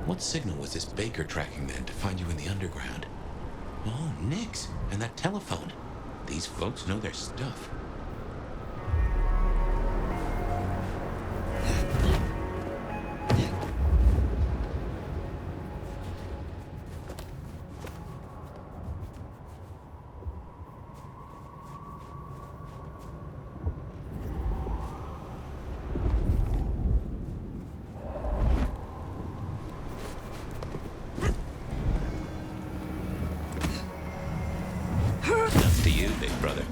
What signal was this Baker tracking then to find you in the underground? Oh, Nix, and that telephone. These folks know their stuff. Up to you, big brother.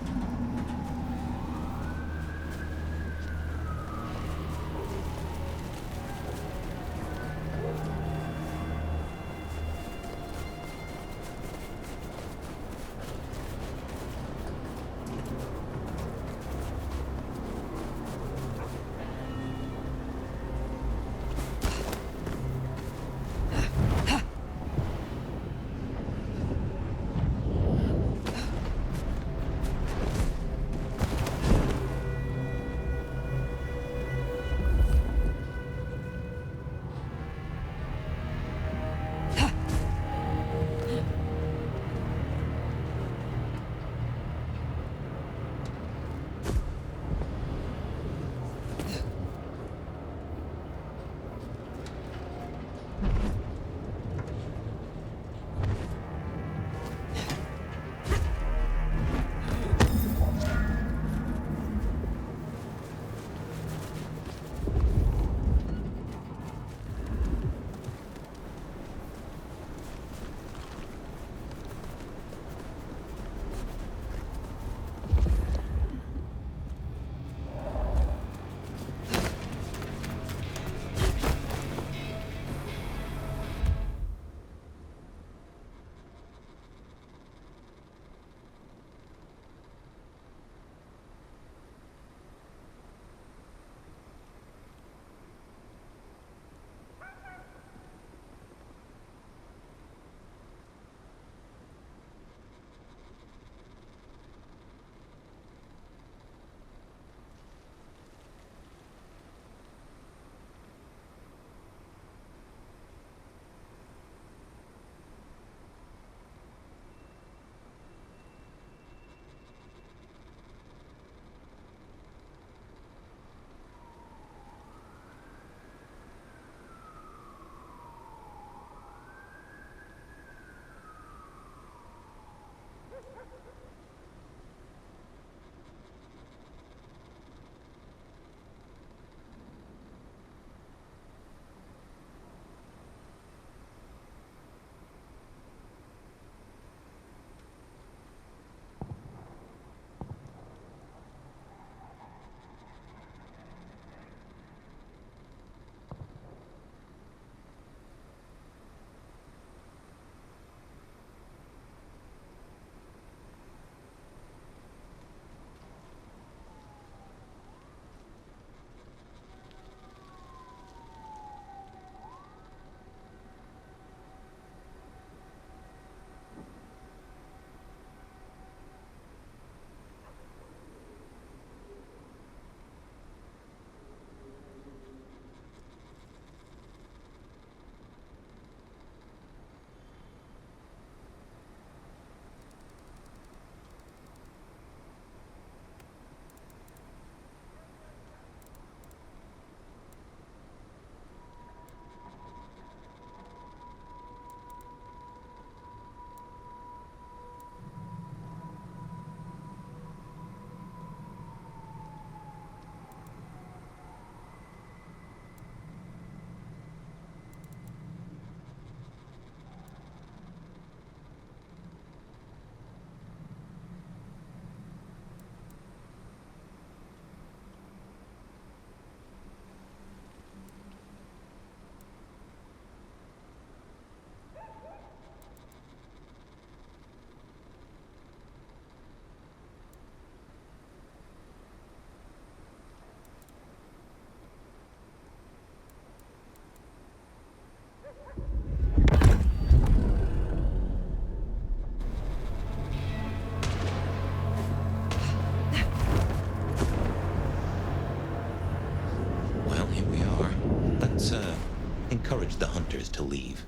encouraged the hunters to leave.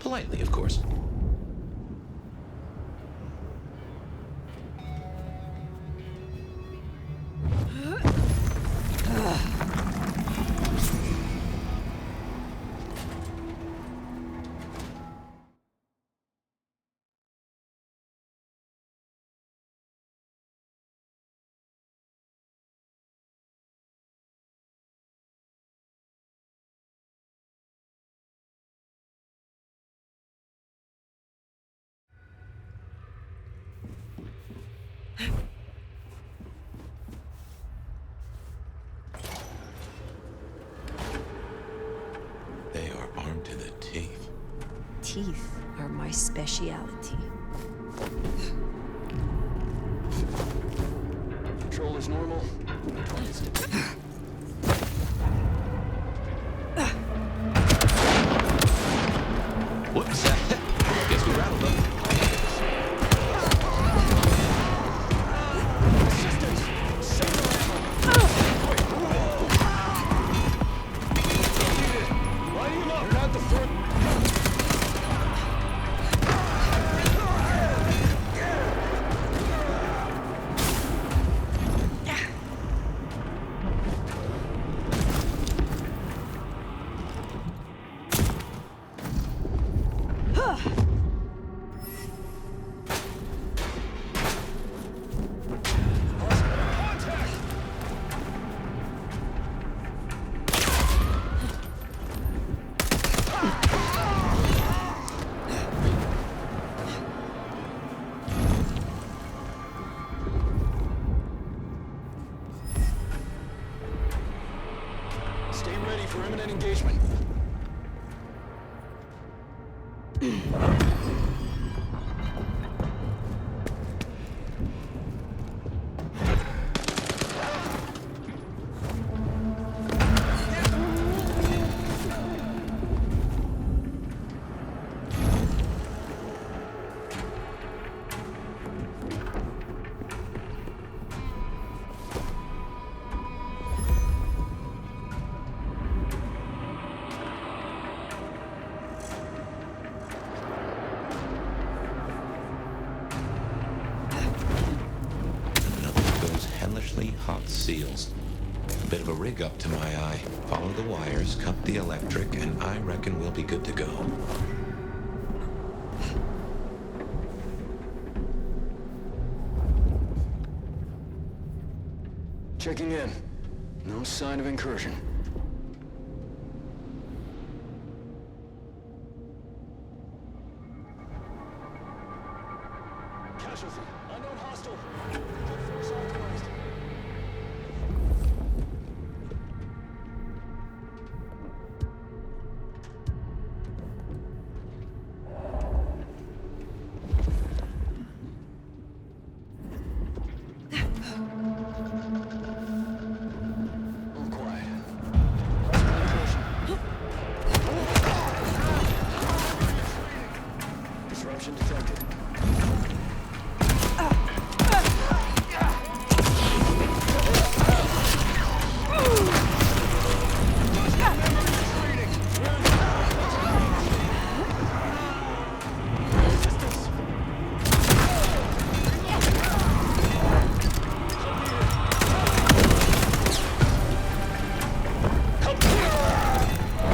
Politely, of course. They are armed to the teeth. Teeth are my speciality. Control is normal. Target's detected. Whoops. Guess we rattled them. Stay ready for imminent engagement. Hot seals. A bit of a rig up to my eye. Follow the wires, cut the electric, and I reckon we'll be good to go. Checking in. No sign of incursion. Casualty. Unknown hostile. Force authorized. All quiet. Disruption detected.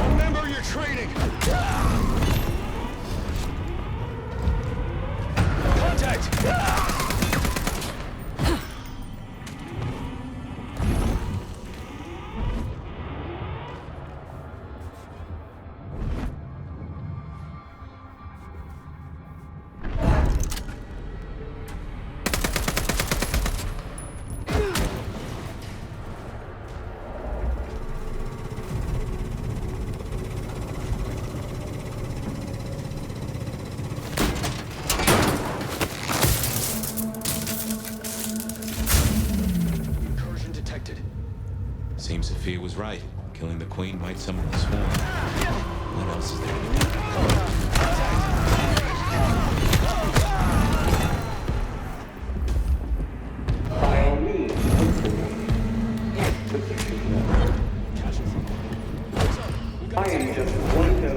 Remember your training. Contact. Incursion detected. Seems Sophia was right. Killing the queen might summon the swarm. What else is there to do? By all means, I am just one of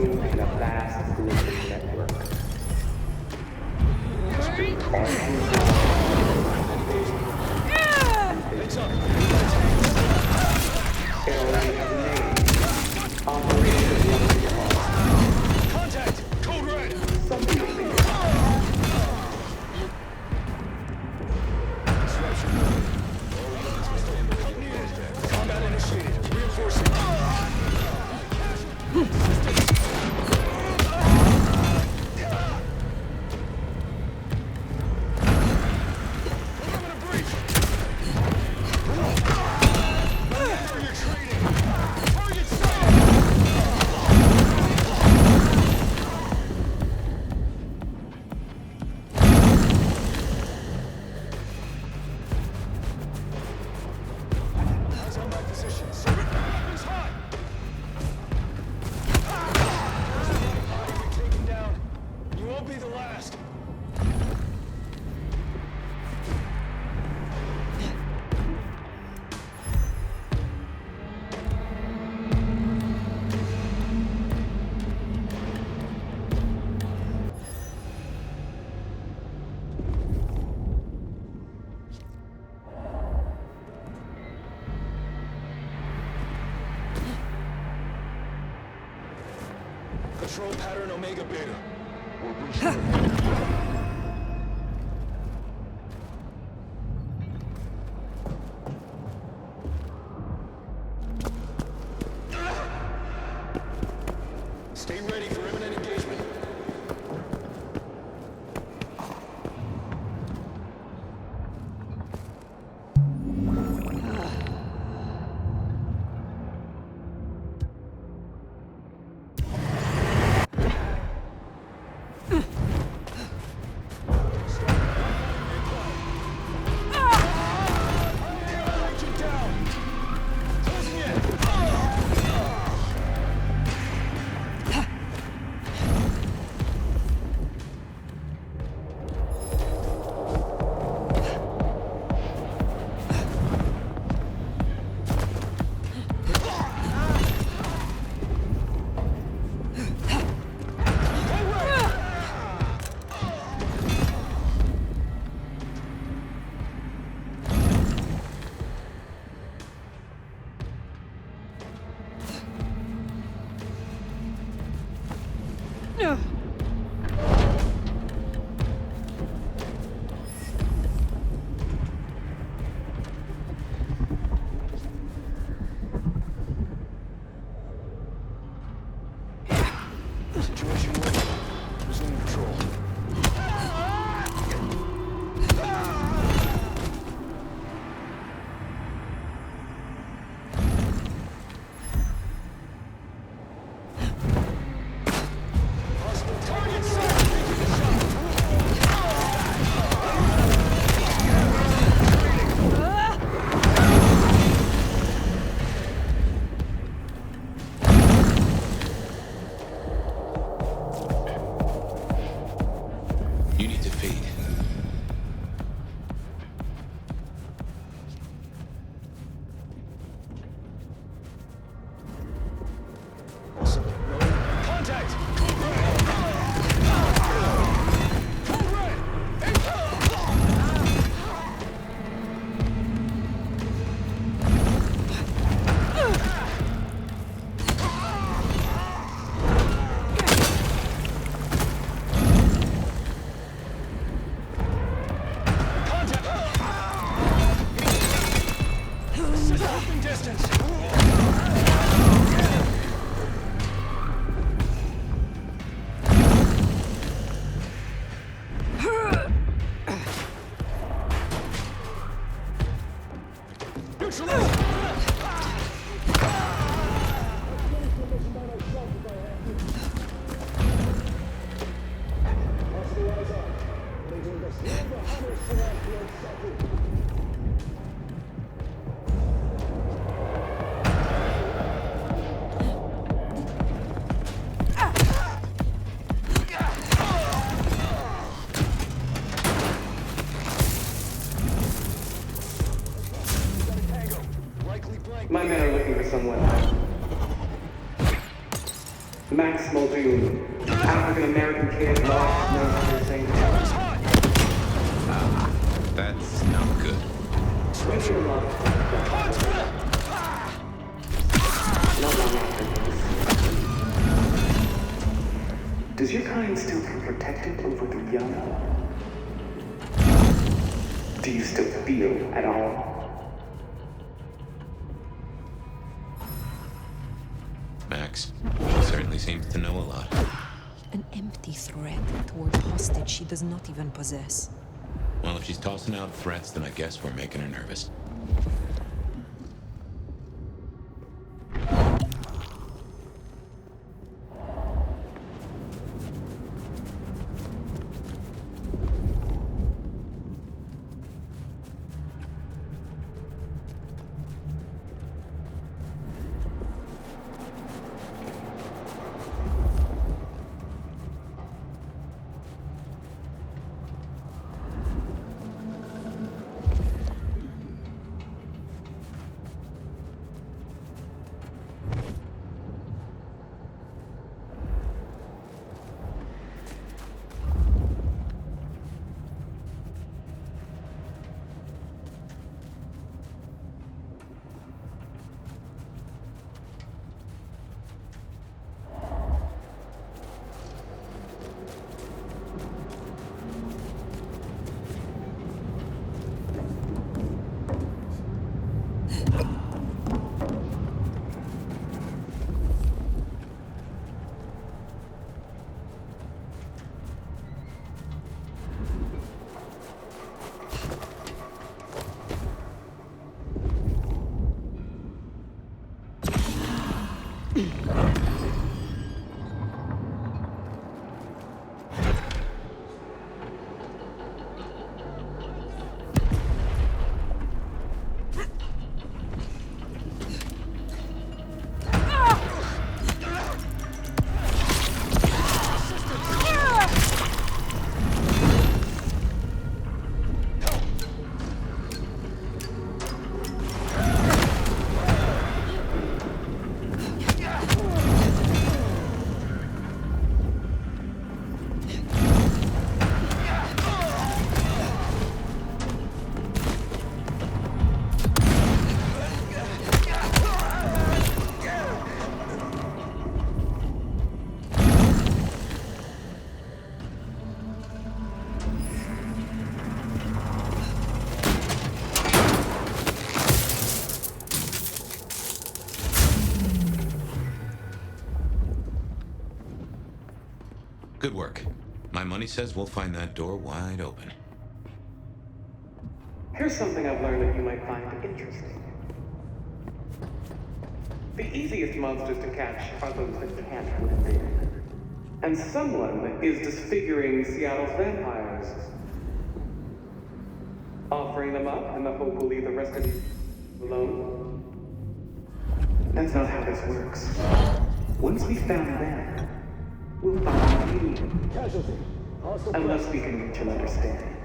Patrol pattern Omega Beta. Stay ready for imminent engagement. Situation ready. Resume patrol. Possible target set. Taking the shot. You need to feed. Contact! Assisting distance. Neutralize. My men are looking for someone. Max Muldoon, African-American kid, lost, knows what they're saying. That's not good. Switch your love. Not long after this. Does your kind still feel protected over the young? Do you still feel at all? Max, she certainly seems to know a lot. An empty threat toward a hostage she does not even possess. Well, if she's tossing out threats, then I guess we're making her nervous. Good work. My money says we'll find that door wide open. Here's something I've learned that you might find interesting. The easiest monsters to catch are those that can't move in. And someone is disfiguring Seattle's vampires. Offering them up in the hope we'll leave the rest of you alone. That's not how this works. Once we found them, we'll find you. Casualty. Unless we can reach an understanding.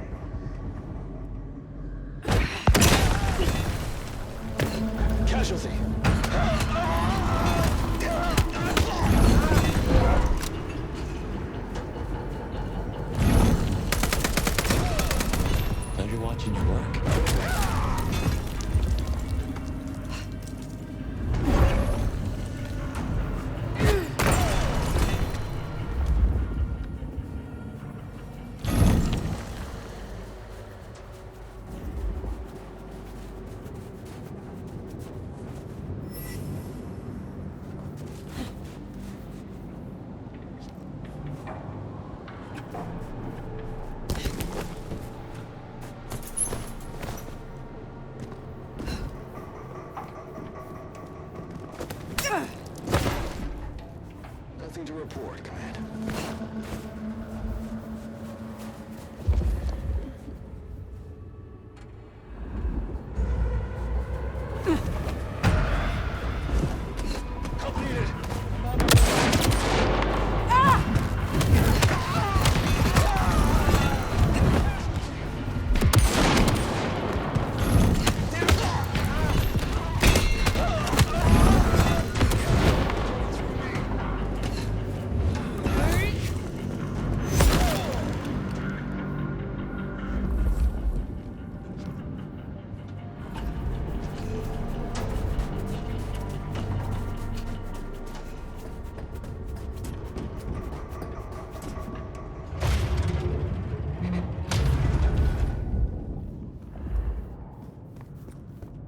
Casualty. Glad you're watching your work. Nothing to report, Command. Help needed.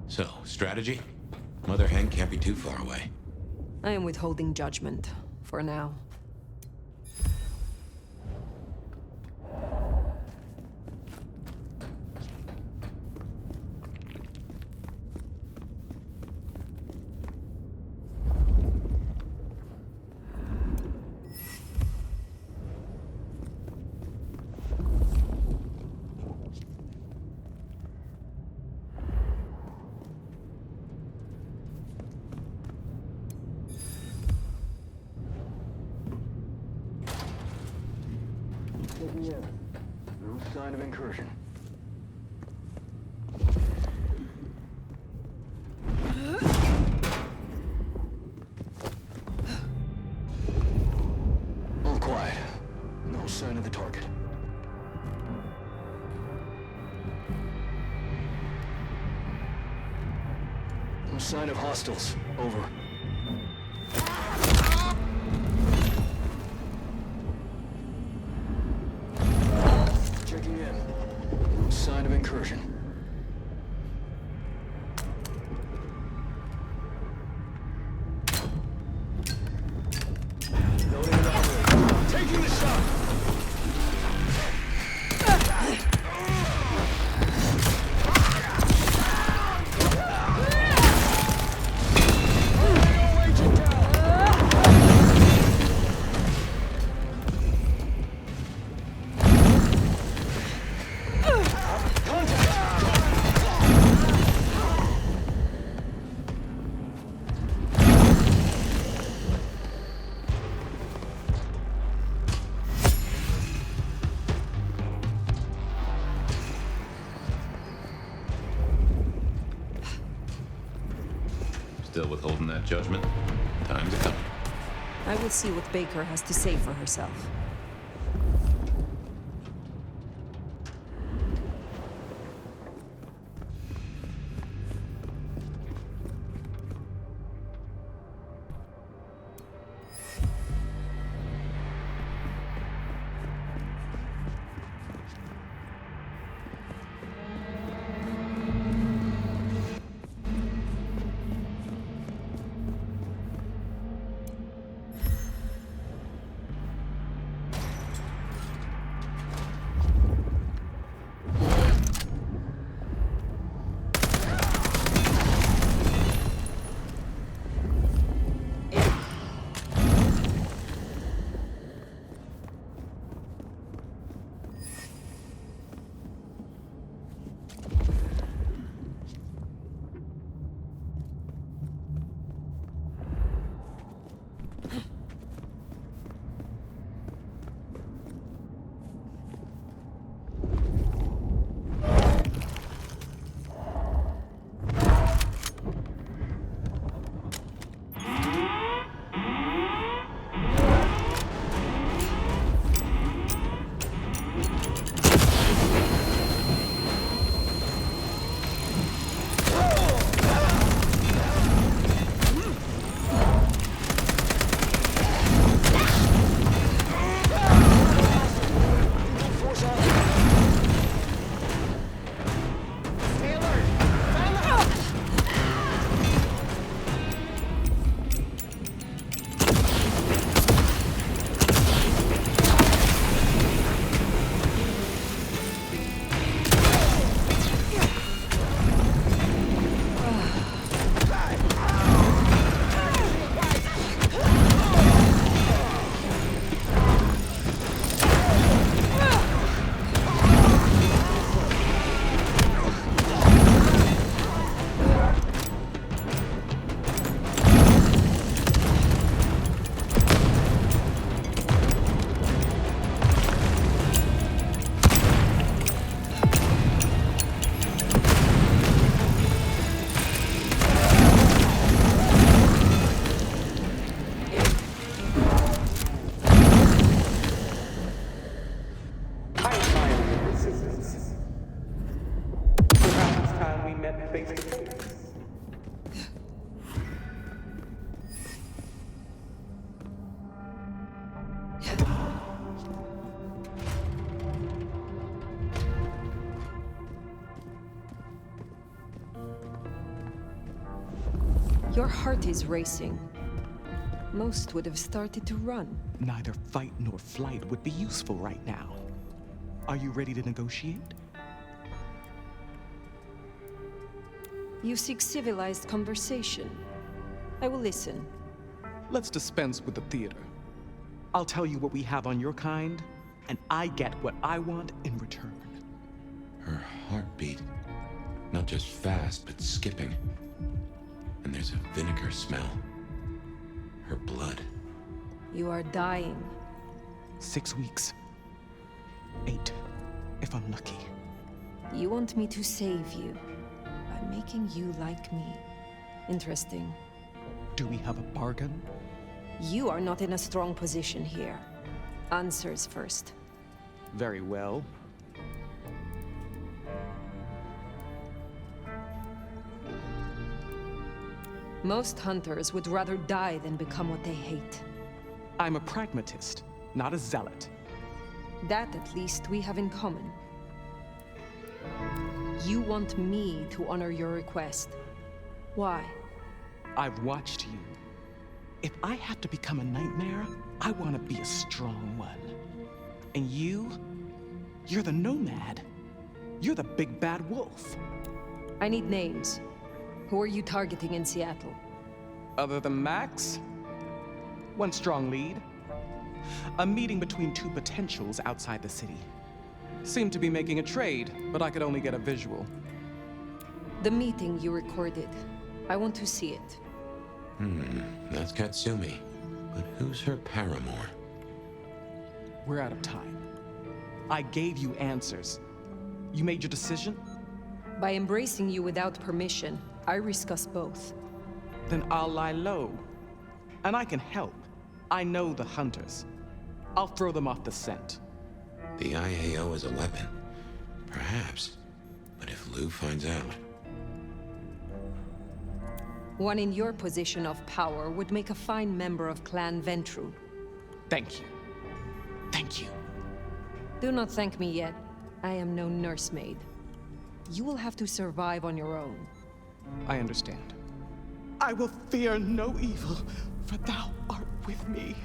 So, strategy? Mother Hen can't be too far away. I am withholding judgment for now. Taking in. No sign of incursion. All quiet. No sign of the target. No sign of hostiles. Over. Checking in. No sign of incursion. Loading it up. Taking the shot. Agent down. still withholding that judgment? Time to come. I will see what Baker has to say for herself. Your heart is racing. Most would have started to run. Neither fight nor flight would be useful right now. Are you ready to negotiate? You seek civilized conversation. I will listen. Let's dispense with the theater. I'll tell you what we have on your kind, and I get what I want in return. Her heartbeat. Not just fast, but skipping. And there's a vinegar smell. Her blood. You are dying. 6 weeks. 8, if I'm lucky. You want me to save you by making you like me. Interesting. Do we have a bargain? You are not in a strong position here. Answers first. Very well. Most hunters would rather die than become what they hate. I'm a pragmatist, not a zealot. That, at least, we have in common. You want me to honor your request. Why? I've watched you. If I have to become a nightmare, I want to be a strong one. And you're the nomad. You're the big bad wolf. I need names. Who are you targeting in Seattle? Other than Max? One strong lead. A meeting between two potentials outside the city. Seemed to be making a trade, but I could only get a visual. The meeting you recorded. I want to see it. That's Katsumi. But who's her paramour? We're out of time. I gave you answers. You made your decision? By embracing you without permission, I risk us both. then I'll lie low. And I can help. I know the hunters. I'll throw them off the scent. The IAO is a weapon. Perhaps. But if Lou finds out... One in your position of power would make a fine member of Clan Ventru. Thank you. Thank you. Do not thank me yet. I am no nursemaid. You will have to survive on your own. I understand. I will fear no evil, for thou art with me.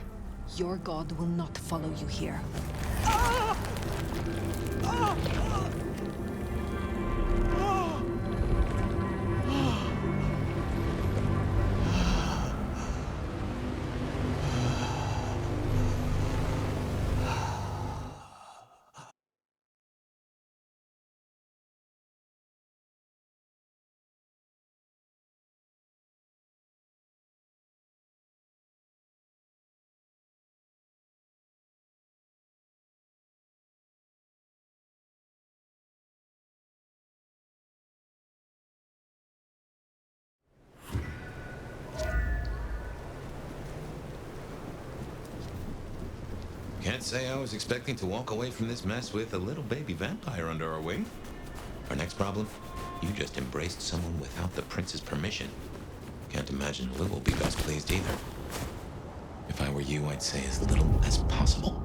Your god will not follow you here. Ah! Ah! Ah! Can't say I was expecting to walk away from this mess with a little baby vampire under our wing. Our next problem? You just embraced someone without the prince's permission. Can't imagine Lou will be best pleased either. If I were you, I'd say as little as possible.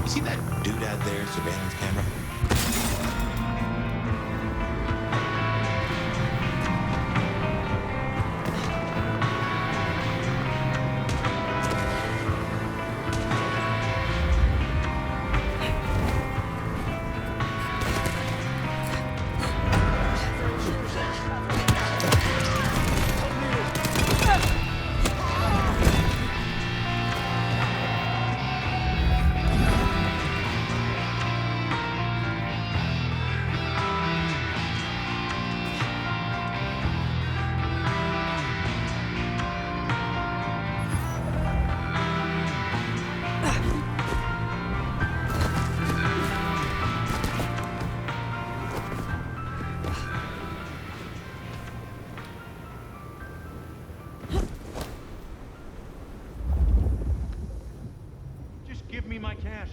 See that dude out there, surveillance camera? Give me my cash.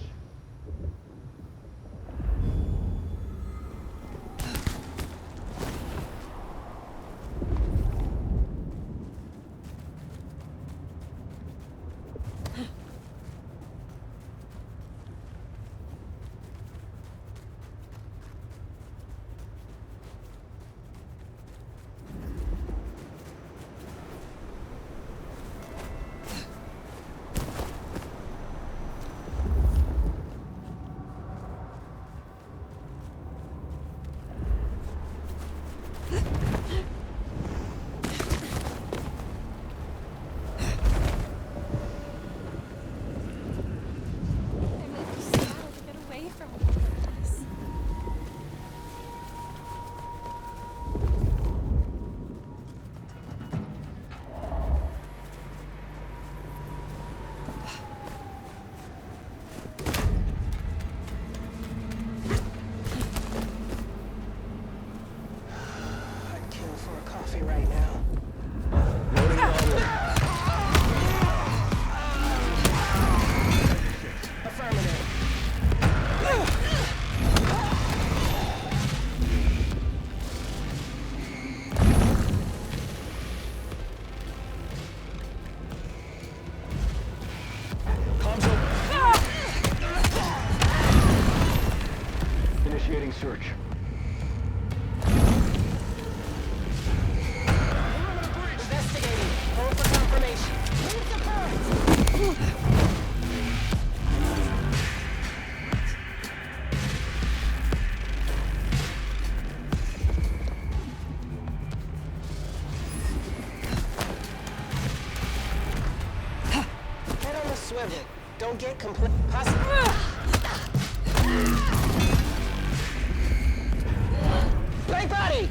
Beginning search. Investigating. Hold for confirmation. Leave the current. Head on the swivel. Don't get complete. Right body!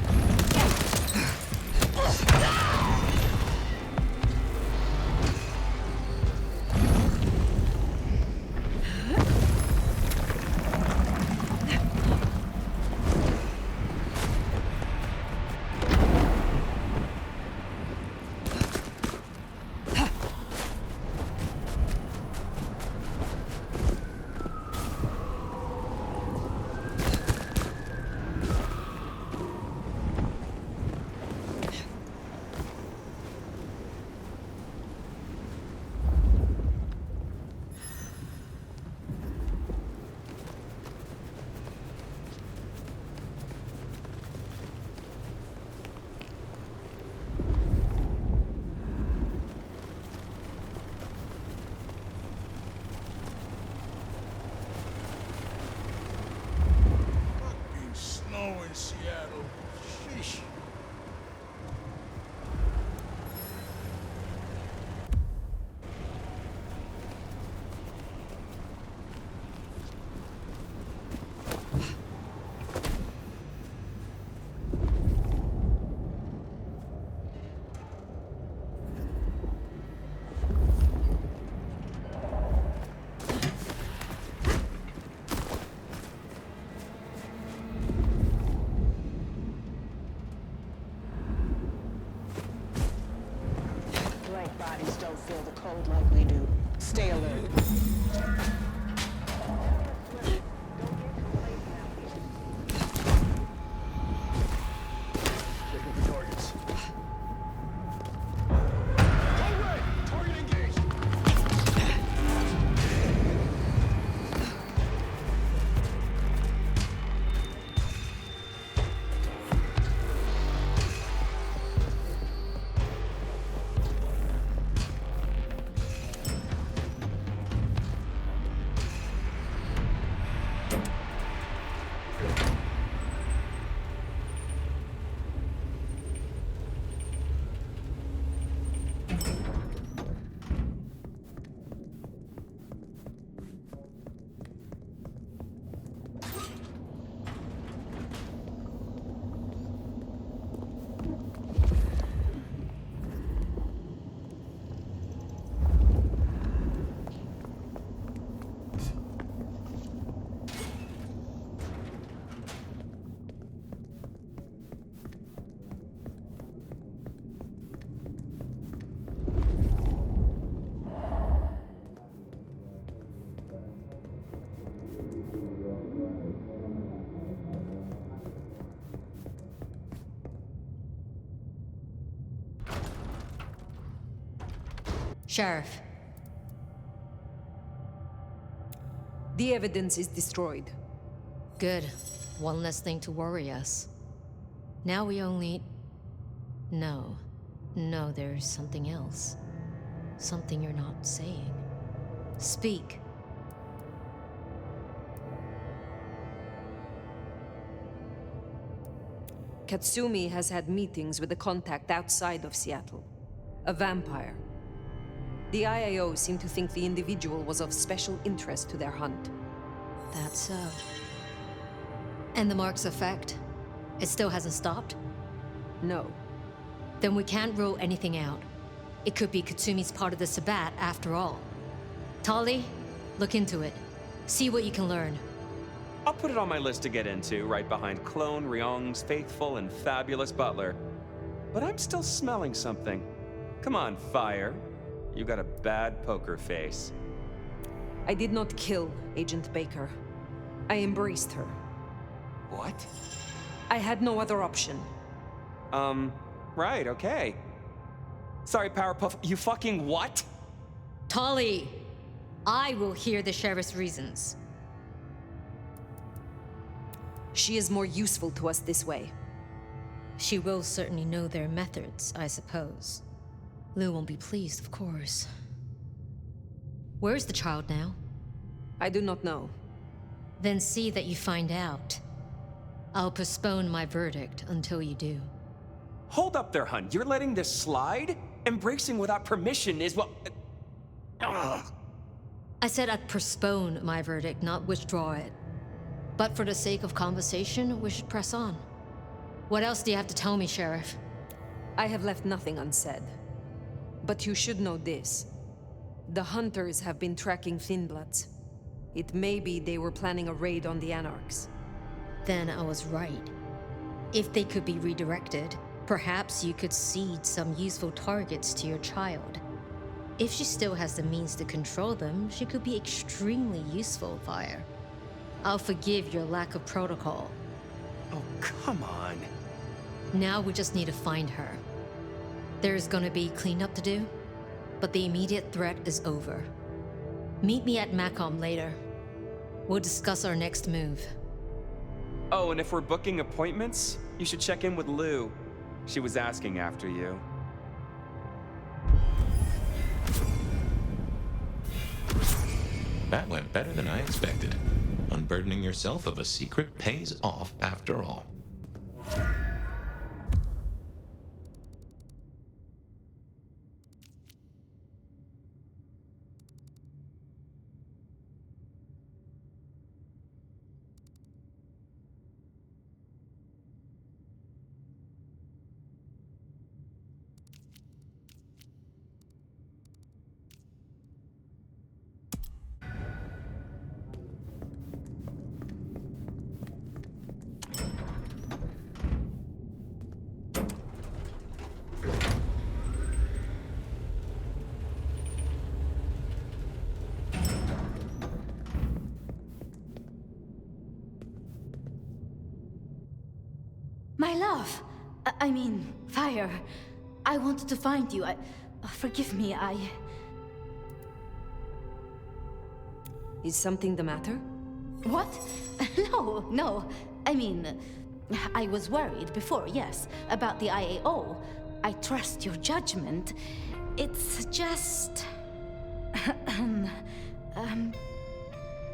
Snow in Seattle. Sheesh. Blank bodies don't feel the cold like we do. Stay alert. Checking for targets. Hold red! Target engaged! Sheriff, The evidence is destroyed. good. One less thing to worry us. Now we only... No. No, there's something else. Something you're not saying. Speak. Katsumi has had meetings with a contact outside of Seattle. A vampire. The IAO seem to think the individual was of special interest to their hunt. That's so. And the mark's effect? It still hasn't stopped? No. Then we can't rule anything out. It could be Katsumi's part of the Sabbat after all. Tali, look into it. See what you can learn. I'll put it on my list to get into, right behind Clone Ryong's faithful and fabulous butler. But I'm still smelling something. Come on, Fire. You got a bad poker face. I did not kill Agent Baker. I embraced her. What? I had no other option. Right, okay. Sorry, Powerpuff, you fucking what? Tali! I will hear the sheriff's reasons. She is more useful to us this way. She will certainly know their methods, I suppose. Lou won't be pleased, of course. Where's the child now? I do not know. Then see that you find out. I'll postpone my verdict until you do. Hold up there, hun. You're letting this slide? Embracing without permission is what... Ugh. I said I'd postpone my verdict, not withdraw it. But for the sake of conversation, we should press on. What else do you have to tell me, Sheriff? I have left nothing unsaid. But you should know this. The hunters have been tracking Thinbloods. It may be they were planning a raid on the Anarchs. Then I was right. If they could be redirected, perhaps you could seed some useful targets to your child. If she still has the means to control them, she could be extremely useful, Fire. I'll forgive your lack of protocol. Oh, come on. Now we just need to find her. There's gonna be cleanup to do, but the immediate threat is over. Meet me at Macomb later. We'll discuss our next move. Oh, and if we're booking appointments, you should check in with Lou. She was asking after you. That went better than I expected. Unburdening yourself of a secret pays off after all. My love! I mean, Fire. I wanted to find you. Forgive me, Is something the matter? What? No. I mean, I was worried before, yes, about the IAO. I trust your judgment. It's just...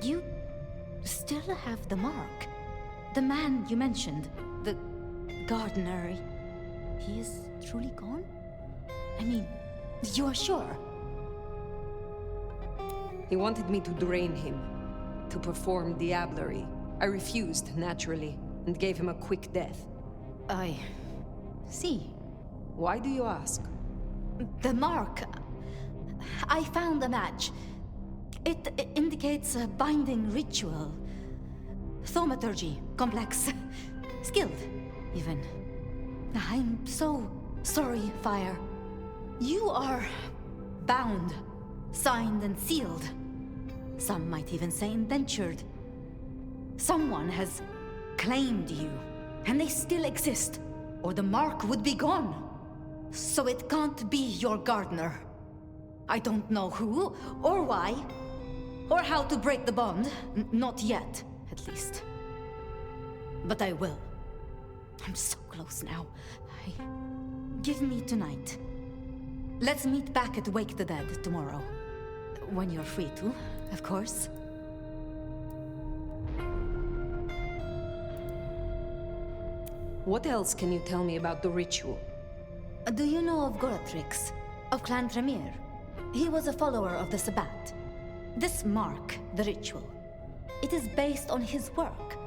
You still have the mark. The man you mentioned, the gardener, he is truly gone? I mean, you are sure? He wanted me to drain him, to perform diablerie. I refused, naturally, and gave him a quick death. I see. Why do you ask? The mark. I found a match. It indicates a binding ritual. Thaumaturgy, complex, skilled, even. I'm so sorry, Fire. You are bound, signed and sealed. Some might even say indentured. Someone has claimed you, and they still exist, or the mark would be gone. So it can't be your gardener. I don't know who, or why, or how to break the bond. Not yet, at least. But I will. I'm so close now. Give me tonight. Let's meet back at Wake the Dead tomorrow. When you're free to, of course. What else can you tell me about the ritual? Do you know of Goratrix, of Clan Tremere? He was a follower of the Sabbat. This mark, the ritual, it is based on his work.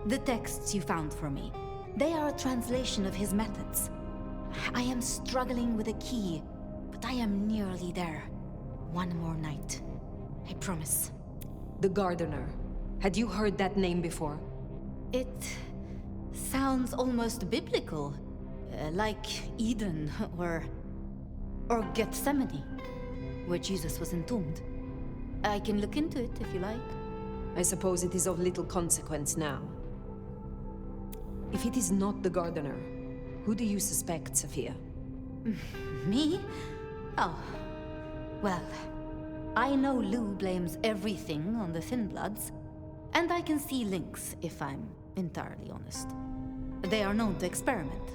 The texts you found for me, they are a translation of his methods. I am struggling with a key, but I am nearly there. One more night. I promise. The Gardener. Had you heard that name before? It sounds almost biblical. Like Eden or Gethsemane, where Jesus was entombed. I can look into it if you like. I suppose it is of little consequence now. If it is not the Gardener, who do you suspect, Sophia? Me? Oh. Well, I know Lou blames everything on the Thin Bloods, and I can see links if I'm entirely honest. They are known to experiment.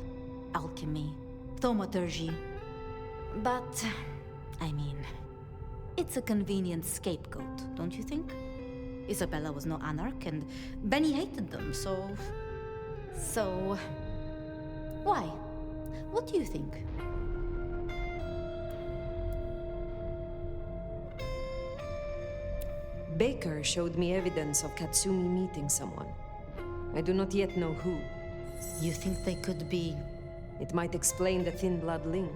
Alchemy, thaumaturgy. But, I mean, it's a convenient scapegoat, don't you think? Isabella was no anarch, and Benny hated them, so... Why? What do you think? Baker showed me evidence of Katsumi meeting someone. I do not yet know who. You think they could be... It might explain the thin blood link.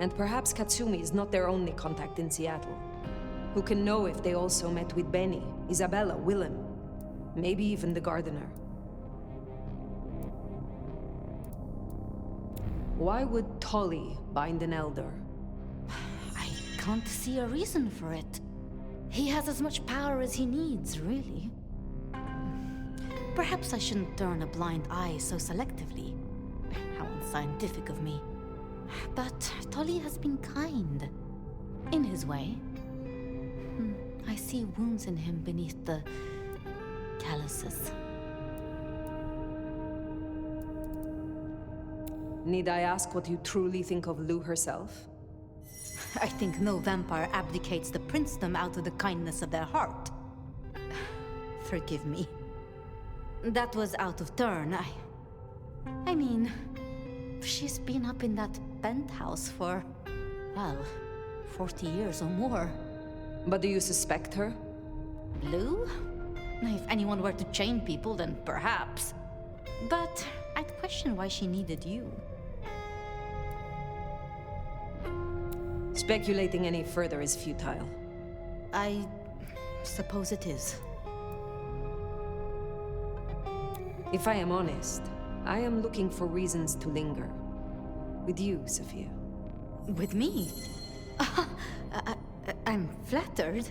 And perhaps Katsumi is not their only contact in Seattle. Who can know if they also met with Benny, Isabella, Willem, maybe even the gardener. Why would Tolly bind an elder? I can't see a reason for it. He has as much power as he needs, really. Perhaps I shouldn't turn a blind eye so selectively. How unscientific of me. But Tolly has been kind. In his way. I see wounds in him beneath the calluses. Need I ask what you truly think of Lou herself? I think no vampire abdicates the princedom out of the kindness of their heart. Forgive me. That was out of turn. I mean, she's been up in that penthouse for, well, 40 years or more. But do you suspect her? Lou? If anyone were to chain people, then perhaps. But I'd question why she needed you. Speculating any further is futile. I suppose it is. If I am honest, I am looking for reasons to linger. With you, Sophia. With me? I'm flattered.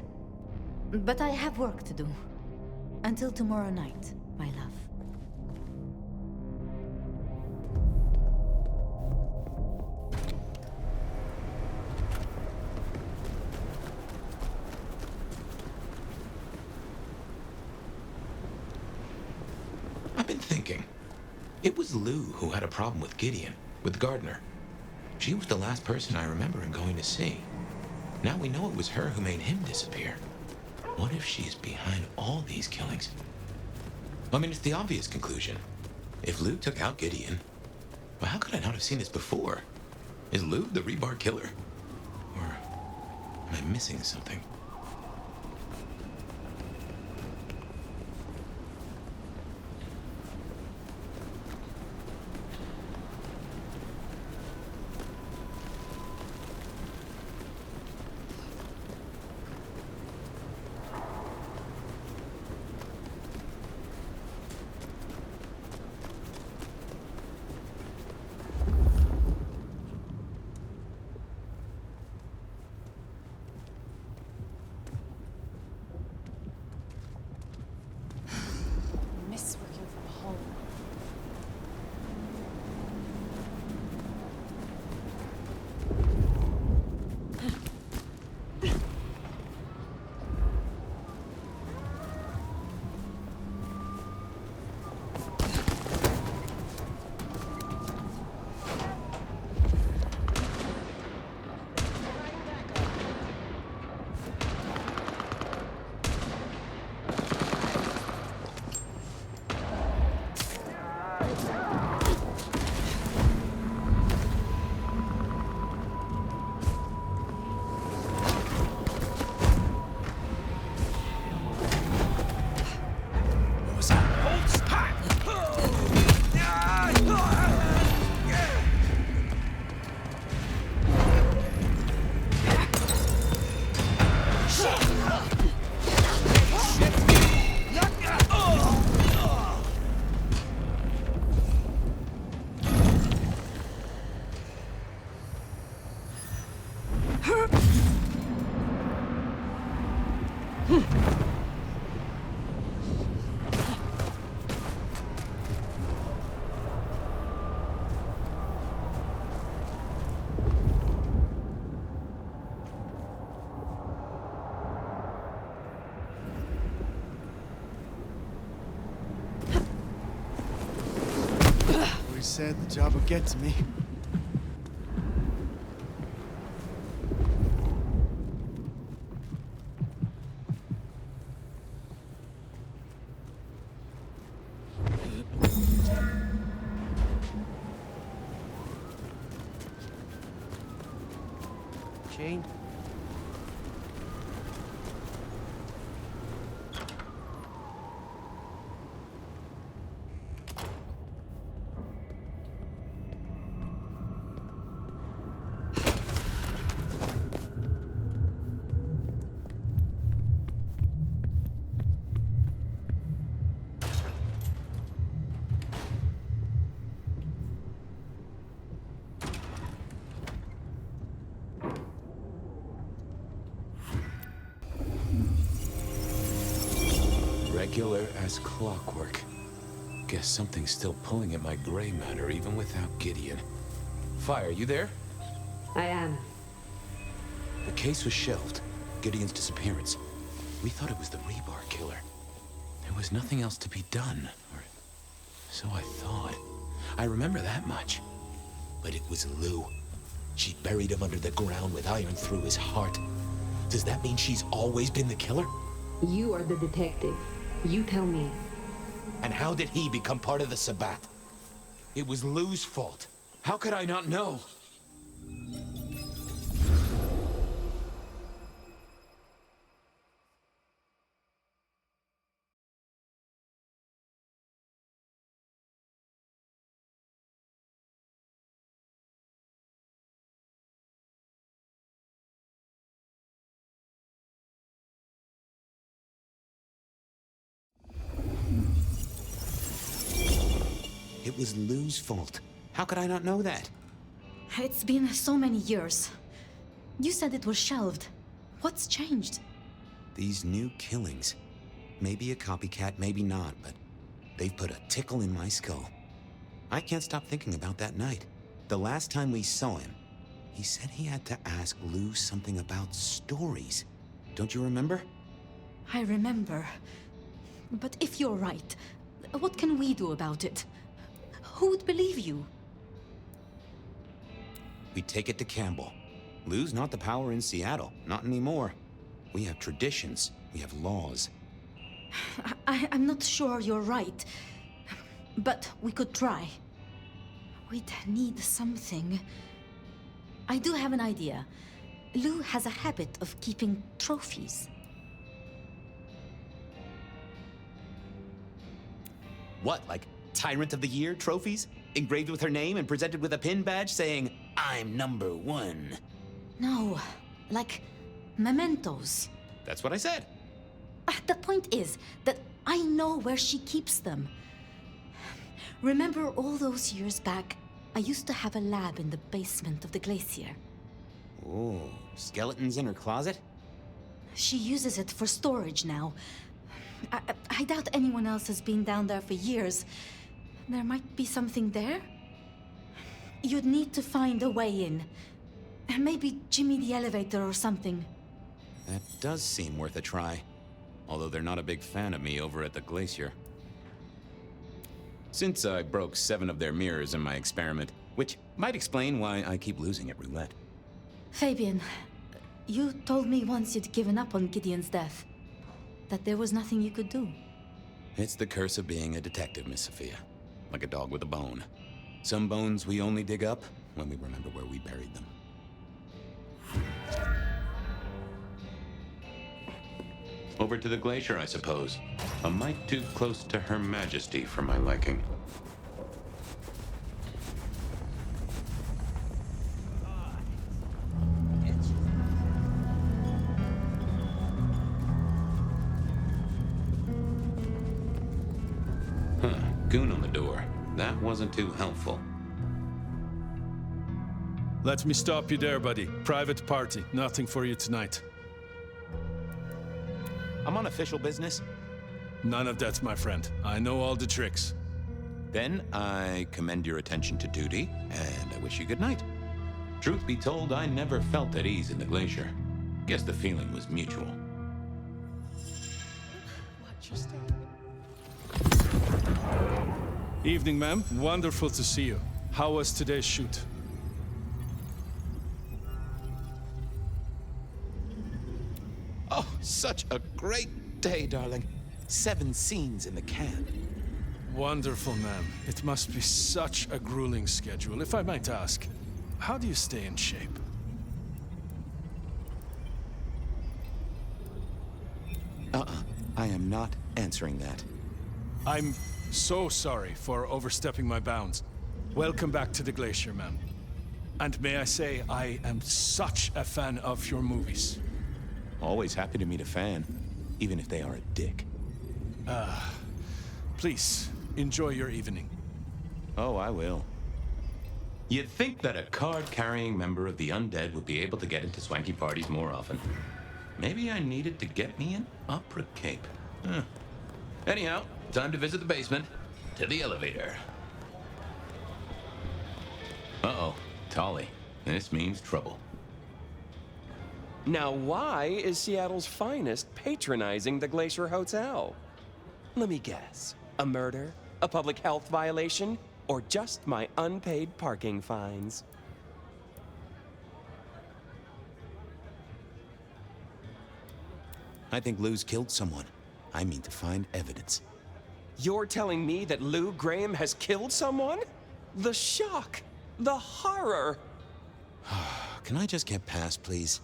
But I have work to do. Until tomorrow night, my love. I've been thinking. It was Lou who had a problem with Gideon, with Gardner. She was the last person I remember him going to see. Now we know it was her who made him disappear. What if she's behind all these killings? I mean, it's the obvious conclusion. If Lou took out Gideon, well, how could I not have seen this before? Is Lou the rebar killer? Or am I missing something? Miss working from home. said the job would get to me. Jane? Regular as clockwork. Guess something's still pulling at my gray matter even without Gideon. Fire, you there? I am. The case was shelved. Gideon's disappearance. We thought it was the rebar killer. There was nothing else to be done, or so I thought. I remember that much. But it was Lou. She buried him under the ground with iron through his heart. Does that mean she's always been the killer? You are the detective. You tell me. And how did he become part of the Sabbath? It was Lou's fault. How could I not know? It was Lou's fault. How could I not know that? It's been so many years. You said it was shelved. What's changed? These new killings. Maybe a copycat, maybe not, but they've put a tickle in my skull. I can't stop thinking about that night. The last time we saw him, he said he had to ask Lou something about stories. Don't you remember? I remember. But if you're right, what can we do about it? Who would believe you? We take it to Campbell. Lou's not the power in Seattle, not anymore. We have traditions, we have laws. I'm not sure you're right, but we could try. We'd need something. I do have an idea. Lou has a habit of keeping trophies. What, like Tyrant of the Year trophies? Engraved with her name and presented with a pin badge saying, I'm #1. No, like mementos. That's what I said. The point is that I know where she keeps them. Remember all those years back, I used to have a lab in the basement of the glacier. Oh, skeletons in her closet? She uses it for storage now. I doubt anyone else has been down there for years. There might be something there. You'd need to find a way in. Maybe Jimmy the elevator or something. That does seem worth a try. Although they're not a big fan of me over at the glacier. Since I broke 7 of their mirrors in my experiment, which might explain why I keep losing at roulette. Fabian, you told me once you'd given up on Gideon's death. That there was nothing you could do. It's the curse of being a detective, Miss Sophia. Like a dog with a bone. Some bones we only dig up when we remember where we buried them. Over to the glacier, I suppose. A mite too close to Her Majesty for my liking. Huh, goon on the door. That wasn't too helpful. Let me stop you there, buddy. Private party. Nothing for you tonight. I'm on official business. None of that, my friend. I know all the tricks. Then I commend your attention to duty, and I wish you good night. Truth be told, I never felt at ease in the glacier. Guess the feeling was mutual. Watch your step. Evening, ma'am. Wonderful to see you. How was today's shoot? Oh, such a great day, darling. 7 scenes in the can. Wonderful, ma'am. It must be such a grueling schedule. If I might ask, how do you stay in shape? I am not answering that. I'm so sorry for overstepping my bounds. Welcome back to the Glacier, ma'am. And may I say, I am such a fan of your movies. Always happy to meet a fan, even if they are a dick. Please, enjoy your evening. Oh, I will. You'd think that a card-carrying member of the undead would be able to get into swanky parties more often. Maybe I needed to get me an opera cape. Anyhow, time to visit the basement. To the elevator. Uh-oh, Tolly. This means trouble. Now, why is Seattle's finest patronizing the Glacier Hotel? Let me guess. A murder? A public health violation? Or just my unpaid parking fines? I think Lou's killed someone. I mean to find evidence. You're telling me that Lou Graham has killed someone? The shock! The horror! Can I just get past, please?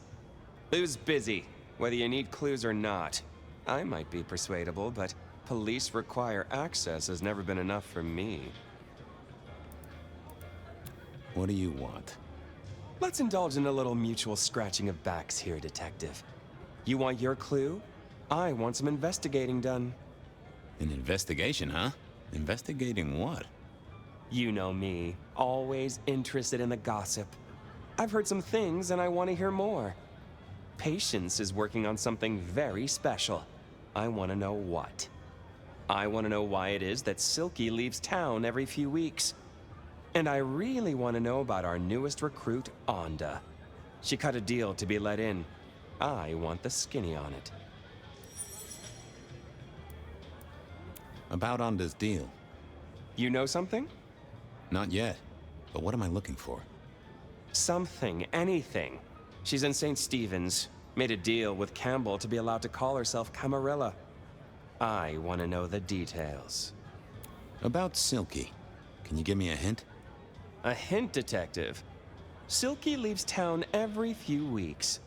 Lou's busy, whether you need clues or not. I might be persuadable, but police require access has never been enough for me. What do you want? Let's indulge in a little mutual scratching of backs here, Detective. You want your clue? I want some investigating done. An investigation, huh? Investigating what? You know me, always interested in the gossip. I've heard some things and I want to hear more. Patience is working on something very special. I want to know what. I want to know why it is that Silky leaves town every few weeks. And I really want to know about our newest recruit, Onda. She cut a deal to be let in. I want the skinny on it. About Onda's deal. You know something? Not yet. But what am I looking for? Something, anything. She's in St. Stephen's. Made a deal with Campbell to be allowed to call herself Camarilla. I want to know the details. About Silky. Can you give me a hint? A hint, Detective. Silky leaves town every few weeks.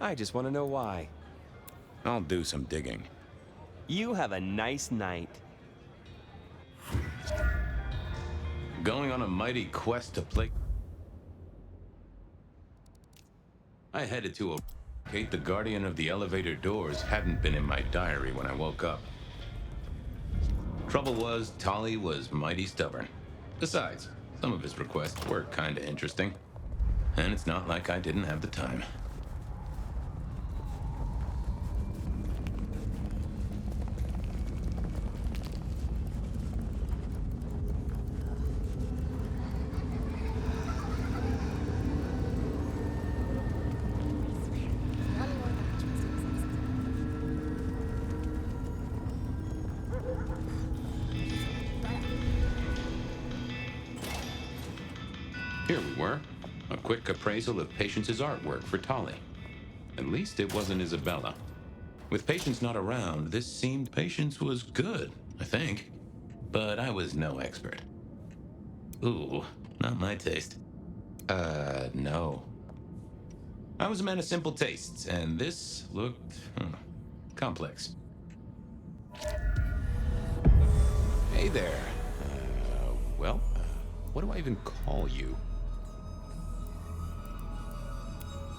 I just want to know why. I'll do some digging. You have a nice night. Going on a mighty quest to play... I headed to a... Kate, the guardian of the elevator doors, hadn't been in my diary when I woke up. Trouble was, Tolly was mighty stubborn. Besides, some of his requests were kinda interesting. And it's not like I didn't have the time. Here we were. A quick appraisal of Patience's artwork for Tolly. At least it wasn't Isabella. With Patience not around, this seemed Patience was good, I think. But I was no expert. Ooh, not my taste. No. I was a man of simple tastes, and this looked complex. Hey there. What do I even call you?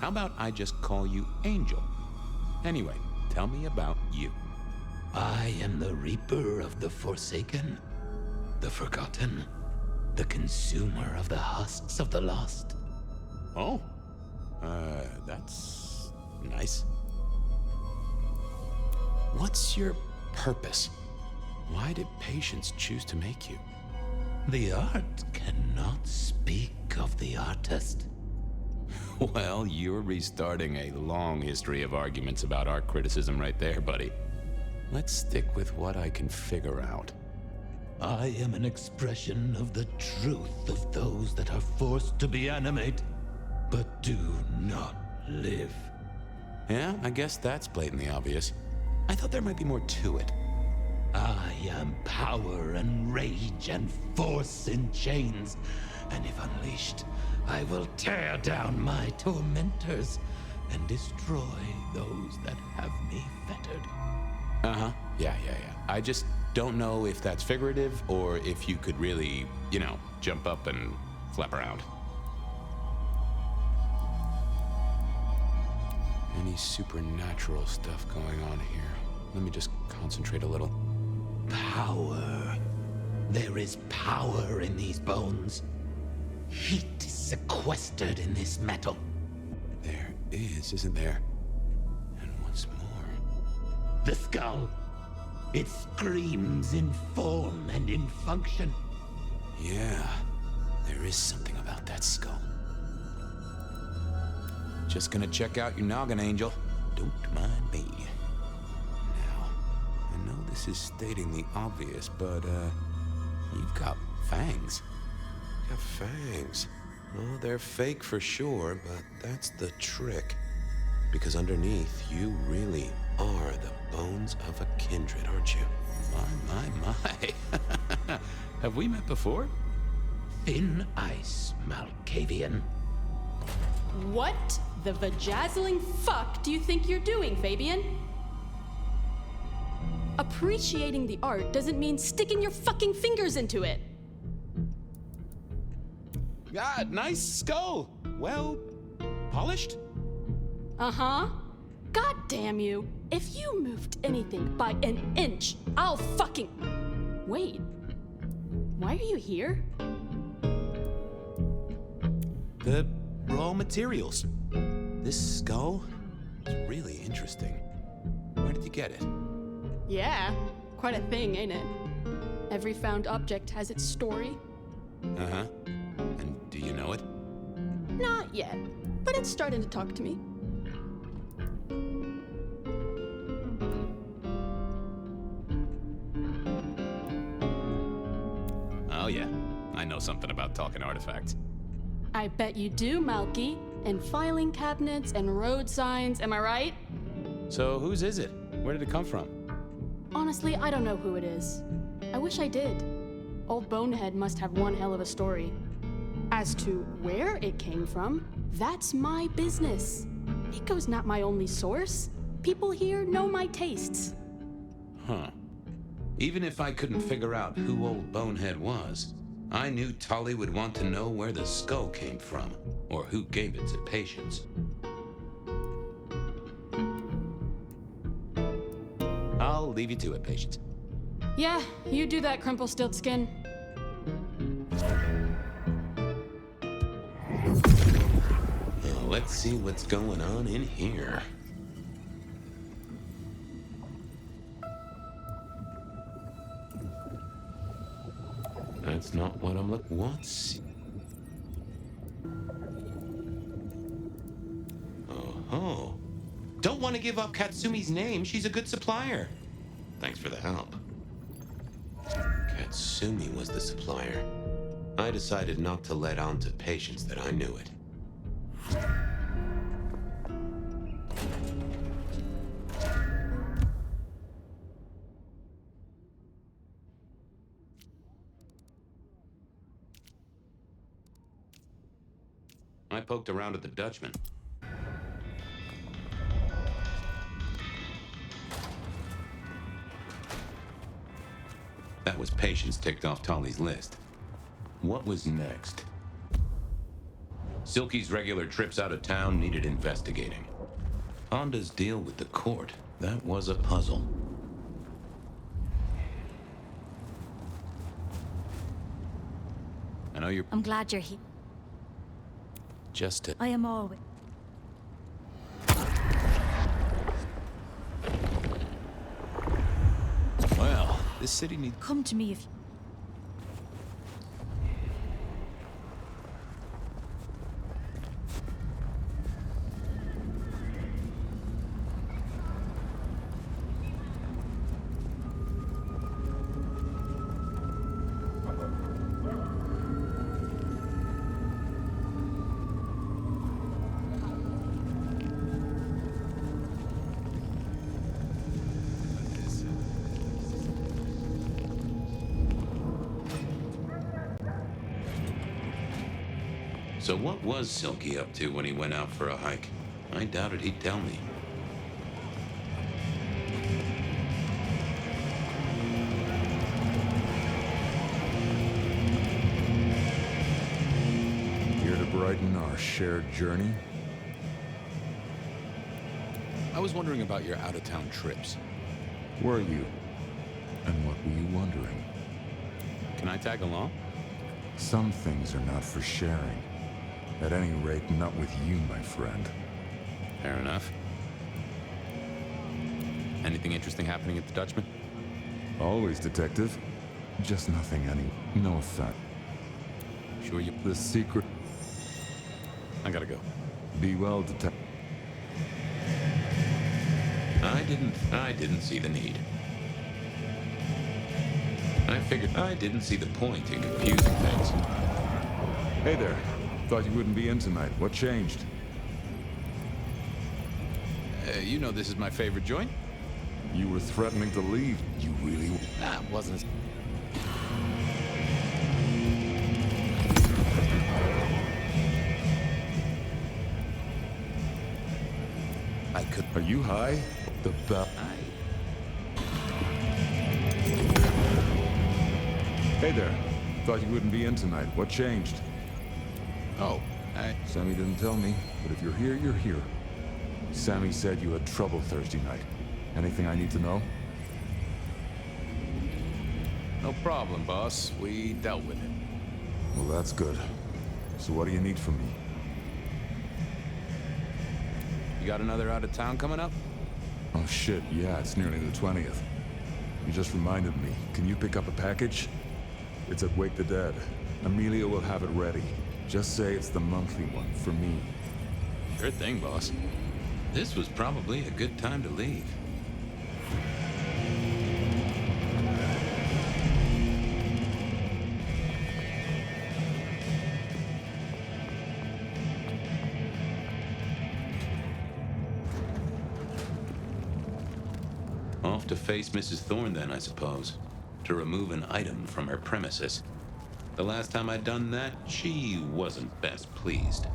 How about I just call you Angel? Anyway, tell me about you. I am the Reaper of the Forsaken, the Forgotten, the Consumer of the husks of the lost. Oh, that's nice. What's your purpose? Why did Patience choose to make you? The art cannot speak of the artist. Well, you're restarting a long history of arguments about art criticism right there, buddy. Let's stick with what I can figure out. I am an expression of the truth of those that are forced to be animate, but do not live. Yeah, I guess that's blatantly obvious. I thought there might be more to it. I am power and rage and force in chains, and if unleashed, I will tear down my tormentors and destroy those that have me fettered. Uh-huh. Yeah. I just don't know if that's figurative or if you could really, jump up and flap around. Any supernatural stuff going on here? Let me just concentrate a little. Power. There is power in these bones. Heat is sequestered in this metal. There is, isn't there? And what's more? The skull. It screams in form and in function. Yeah, there is something about that skull. Just gonna check out your noggin, Angel. Don't mind me. Now, I know this is stating the obvious, but, you've got fangs. You've got fangs. Well, they're fake for sure, but that's the trick. Because underneath, you really are the bones of a kindred, aren't you? My. Have we met before? Thin ice, Malkavian. What the vajazzling fuck do you think you're doing, Fabian? Appreciating the art doesn't mean sticking your fucking fingers into it. Ah, nice skull. Well, polished? Uh-huh. God damn you. If you moved anything by an inch, I'll fucking... Wait. Why are you here? The raw materials. This skull is really interesting. Where did you get it? Yeah, quite a thing, ain't it? Every found object has its story. Uh-huh. And do you know it? Not yet, but it's starting to talk to me. Oh yeah, I know something about talking artifacts. I bet you do, Malky. And filing cabinets and road signs, am I right? So whose is it? Where did it come from? Honestly, I don't know who it is. I wish I did. Old Bonehead must have one hell of a story. As to where it came from, that's my business. Nico's not my only source. People here know my tastes. Huh. Even if I couldn't figure out who Old Bonehead was, I knew Tolly would want to know where the skull came from, or who gave it to Patience. I'll leave you to it, Patience. Yeah, you do that, Crumplestiltskin. Well, let's see what's going on in here. That's not what I'm looking. What's? Oh, don't want to give up Katsumi's name. She's a good supplier. Thanks for the help. Katsumi was the supplier. I decided not to let on to Patience that I knew it. I poked around at the Dutchman. That was Patience ticked off Tolly's list. What was next? Silky's regular trips out of town needed investigating. Honda's deal with the court, that was a puzzle. I know you're I'm glad you're here. just a... I am always. Well, this city needs... Come to me if you... So what was Silky up to when he went out for a hike? I doubted he'd tell me. Here to brighten our shared journey? I was wondering about your out-of-town trips. Were you? And what were you wondering? Can I tag along? Some things are not for sharing. At any rate, not with you, my friend. Fair enough. Anything interesting happening at the Dutchman? Always, detective. Just nothing no offense. Sure you... The secret... I gotta go. Be well, detective. I didn't see the need. I figured I didn't see the point in confusing things. Hey there. Thought you wouldn't be in tonight. What changed? You know this is my favorite joint? You were threatening to leave. You really... Nah, wasn't as... I could... Are you high? The bell... Hey there. Thought you wouldn't be in tonight. What changed? Oh, Sammy didn't tell me, but if you're here, you're here. Sammy said you had trouble Thursday night. Anything I need to know? No problem, boss. We dealt with it. Well, that's good. So what do you need from me? You got another out of town coming up? Oh shit, yeah, it's nearly the 20th. You just reminded me. Can you pick up a package? It's at Wake the Dead. Amelia will have it ready. Just say it's the monthly one for me. Sure thing, boss. This was probably a good time to leave. Off to face Mrs. Thorne then, I suppose. To remove an item from her premises. The last time I'd done that, she wasn't best pleased.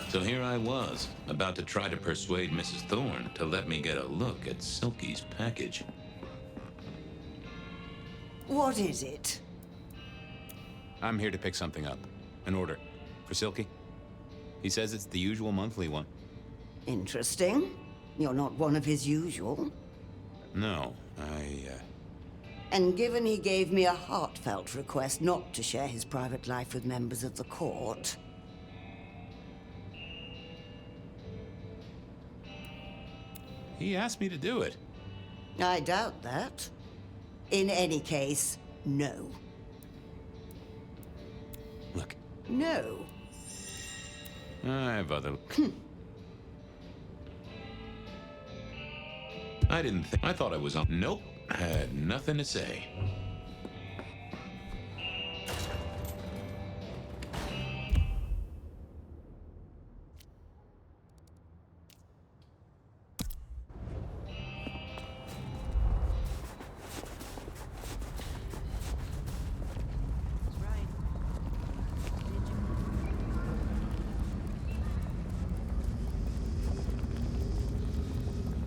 So here I was, about to try to persuade Mrs. Thorne to let me get a look at Silky's package. What is it? I'm here to pick something up. An order. For Silky. He says it's the usual monthly one. Interesting. You're not one of his usual. No, And given he gave me a heartfelt request not to share his private life with members of the court... He asked me to do it. I doubt that. In any case, no. Look. No. I have other... I didn't think... I thought I was on... Nope. Had nothing to say.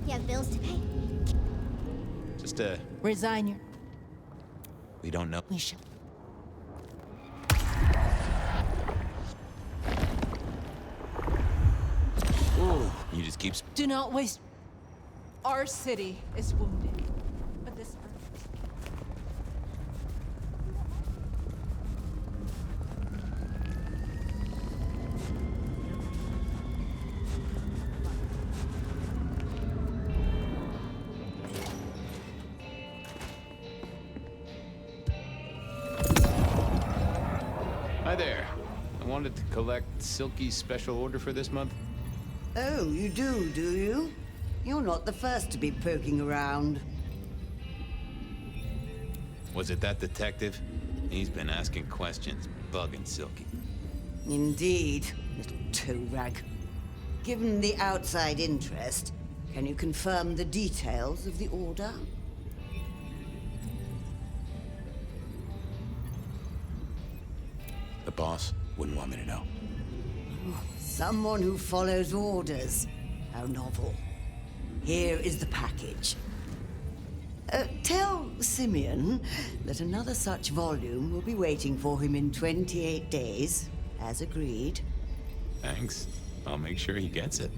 You have bills to pay. Just, Resign your... we don't know. We should... Ooh, you just keep... Do not waste... Our city is wounded, but this... wanted to collect Silky's special order for this month. Oh, you do you? You're not the first to be poking around. Was it that detective? He's been asking questions, bugging Silky. Indeed, little toe rag. Given the outside interest, can you confirm the details of the order? The boss wouldn't want me to know. Someone who follows orders. How novel. Here is the package. Tell Simeon that another such volume will be waiting for him in 28 days, as agreed. Thanks. I'll make sure he gets it.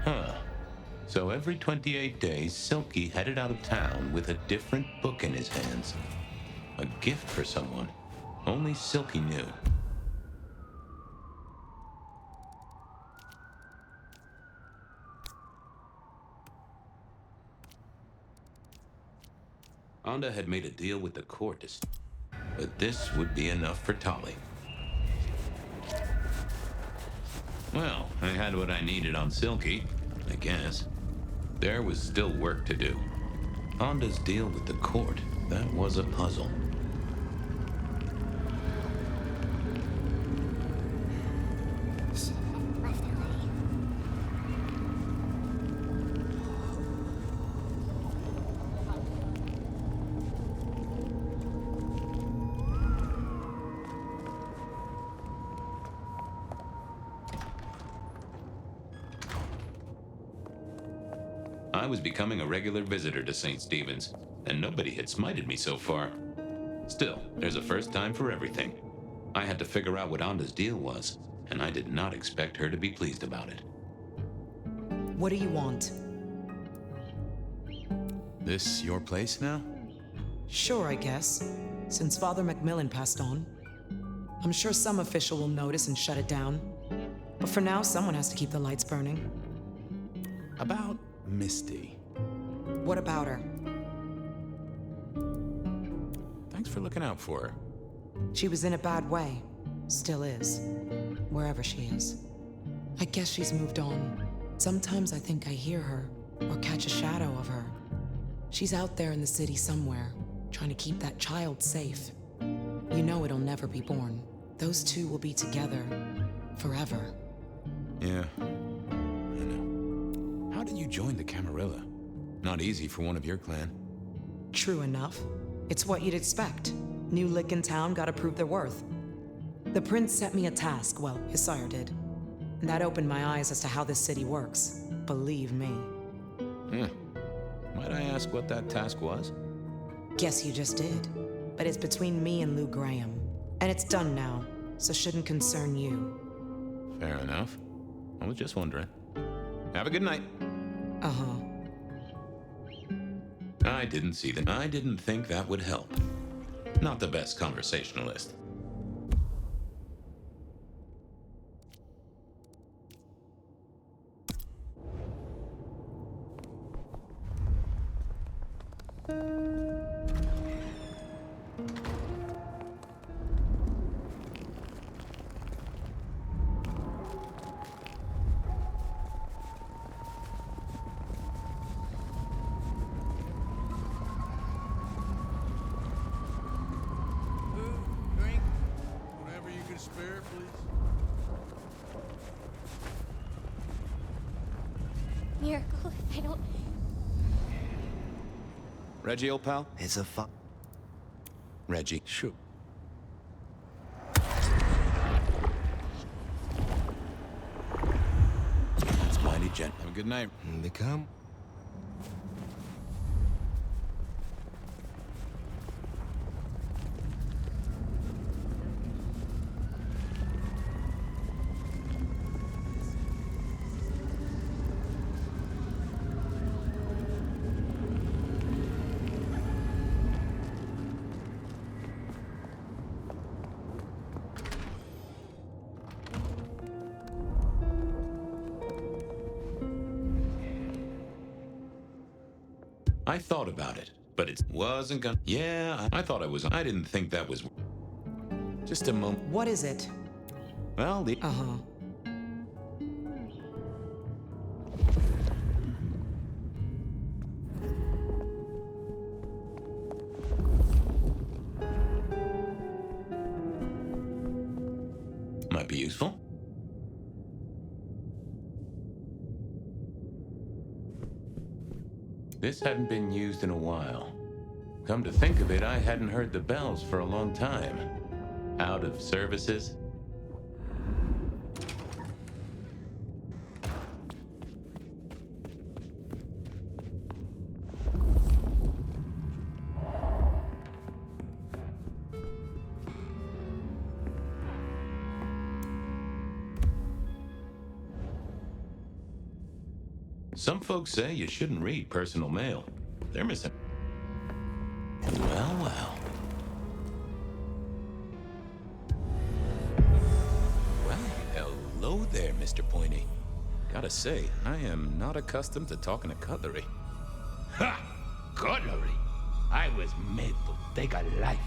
Huh. So every 28 days, Silky headed out of town with a different book in his hands. A gift for someone. Only Silky knew. Onda had made a deal with the court, but this would be enough for Tali. Well, I had what I needed on Silky, I guess. There was still work to do. Onda's deal with the court, that was a puzzle. I was becoming a regular visitor to St. Stephen's, and nobody had smited me so far. Still, there's a first time for everything. I had to figure out what Onda's deal was, and I did not expect her to be pleased about it. What do you want? This your place now? Sure, I guess. Since Father Macmillan passed on. I'm sure some official will notice and shut it down. But for now, someone has to keep the lights burning. About Misty. What about her? Thanks for looking out for her. She was in a bad way. Still is. Wherever she is. I guess she's moved on. Sometimes I think I hear her, or catch a shadow of her. She's out there in the city somewhere, trying to keep that child safe. You know it'll never be born. Those two will be together. Forever. Yeah. I know. How did you join the Camarilla? Not easy for one of your clan. True enough. It's what you'd expect. New lick in town gotta prove their worth. The prince set me a task, well, his sire did. And that opened my eyes as to how this city works. Believe me. Might I ask what that task was? Guess you just did. But it's between me and Lou Graham. And it's done now, so shouldn't concern you. Fair enough. I was just wondering. Have a good night. Uh-huh. I didn't see that. I didn't think that would help. Not the best conversationalist. Spare, please. Miracle, I don't... Reggie, old pal? It's a Reggie. Sure. That's mighty gent. Have a good night. They come. I thought about it, but it wasn't gonna... Yeah, I thought I was... I didn't think that was... Just a moment. What is it? Well, the... Uh-huh. Might be useful. This hadn't been used in a while. Come to think of it, I hadn't heard the bells for a long time. Out of services? Some folks say you shouldn't read personal mail. They're missing. Well, well. Well, hello there, Mr. Pointy. Gotta say, I am not accustomed to talking to cutlery. Ha! Cutlery? I was made to take a life,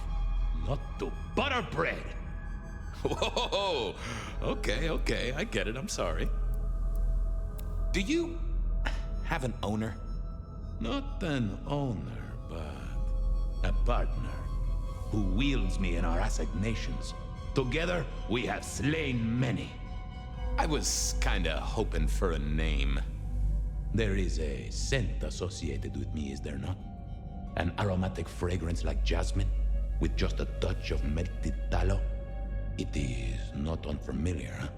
not to butter bread. Whoa! Okay, I get it, I'm sorry. Do you have an owner? Not an owner, but a partner who wields me in our assignations. Together, we have slain many. I was kinda hoping for a name. There is a scent associated with me, is there not? An aromatic fragrance like jasmine, with just a touch of melted tallow. It is not unfamiliar, huh?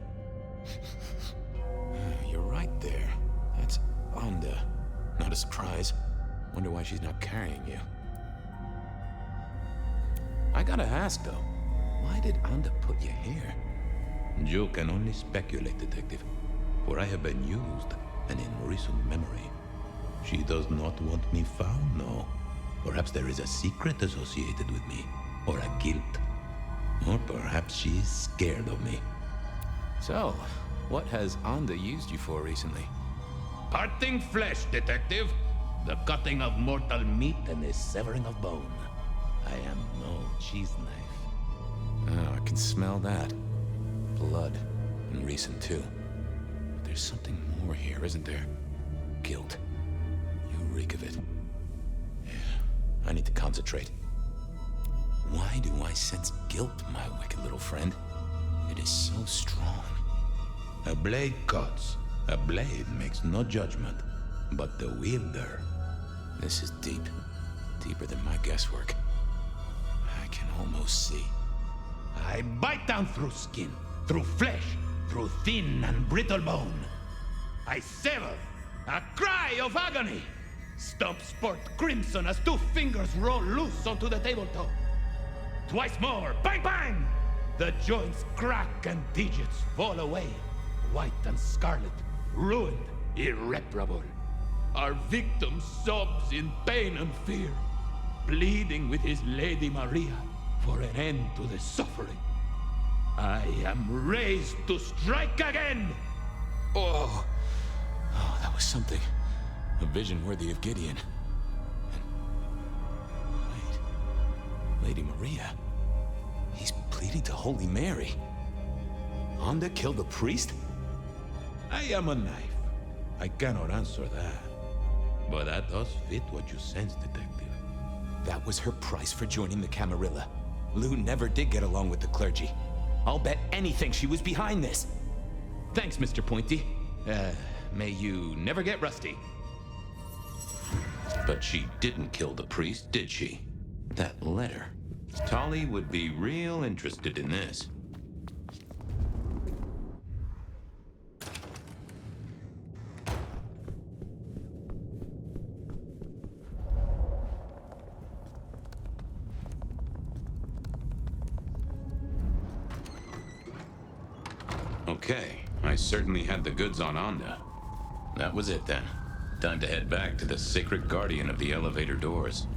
You're right there. That's Onda. Not a surprise. Wonder why she's not carrying you. I gotta ask, though. Why did Onda put you here? You can only speculate, Detective. For I have been used, and in recent memory. She does not want me found, no. Perhaps there is a secret associated with me, or a guilt. Or perhaps she is scared of me. So, what has Onda used you for recently? Parting flesh, Detective. The cutting of mortal meat and the severing of bone. I am no cheese knife. Oh, I can smell that. Blood. And recent, too. But there's something more here, isn't there? Guilt. You reek of it. Yeah, I need to concentrate. Why do I sense guilt, my wicked little friend? It is so strong. A blade cuts. A blade makes no judgment, but the wielder. This is deep. Deeper than my guesswork. I can almost see. I bite down through skin, through flesh, through thin and brittle bone. I sever, a cry of agony. Stumps spurt crimson as 2 fingers roll loose onto the tabletop. Twice more, bang bang! The joints crack and digits fall away, white and scarlet, ruined, irreparable. Our victim sobs in pain and fear, pleading with his Lady Maria for an end to the suffering. I am raised to strike again! Oh, that was something. A vision worthy of Gideon. Wait. Lady Maria? He's pleading to Holy Mary. Onda killed the priest? I am a knife. I cannot answer that. But that does fit what you sense, Detective. That was her price for joining the Camarilla. Lou never did get along with the clergy. I'll bet anything she was behind this. Thanks, Mr. Pointy. May you never get rusty. But she didn't kill the priest, did she? That letter. Tolly would be real interested in this. Okay, I certainly had the goods on Onda. That was it then. Time to head back to the sacred guardian of the elevator doors.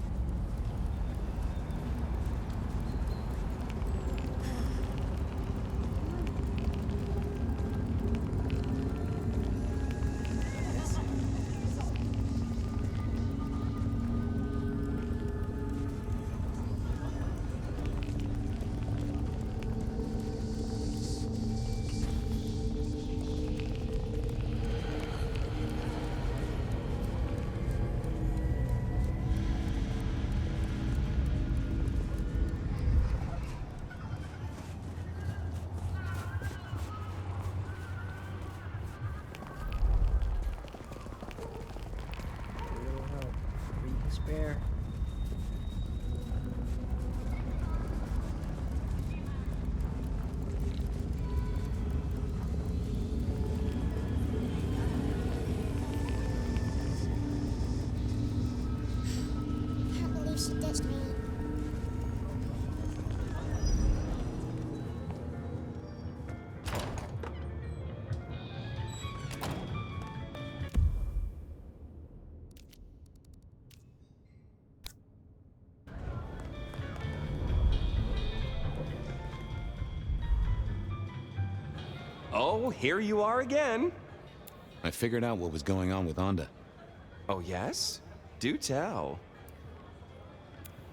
Bear. Can't believe she ditched me. Oh, here you are again. I figured out what was going on with Onda. Oh, yes? Do tell.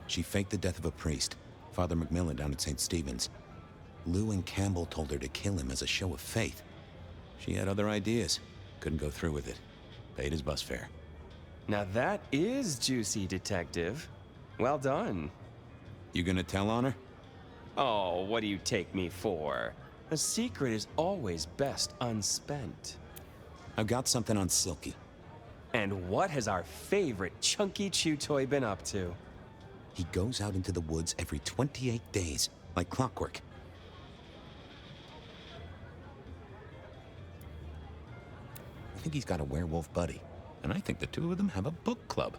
She faked the death of a priest, Father Macmillan down at St. Stephen's. Lou and Campbell told her to kill him as a show of faith. She had other ideas. Couldn't go through with it. Paid his bus fare. Now that is juicy, Detective. Well done. You gonna tell on her? Oh, what do you take me for? A secret is always best unspent. I've got something on Silky. And what has our favorite chunky chew toy been up to? He goes out into the woods every 28 days, like clockwork. I think he's got a werewolf buddy, and I think the two of them have a book club.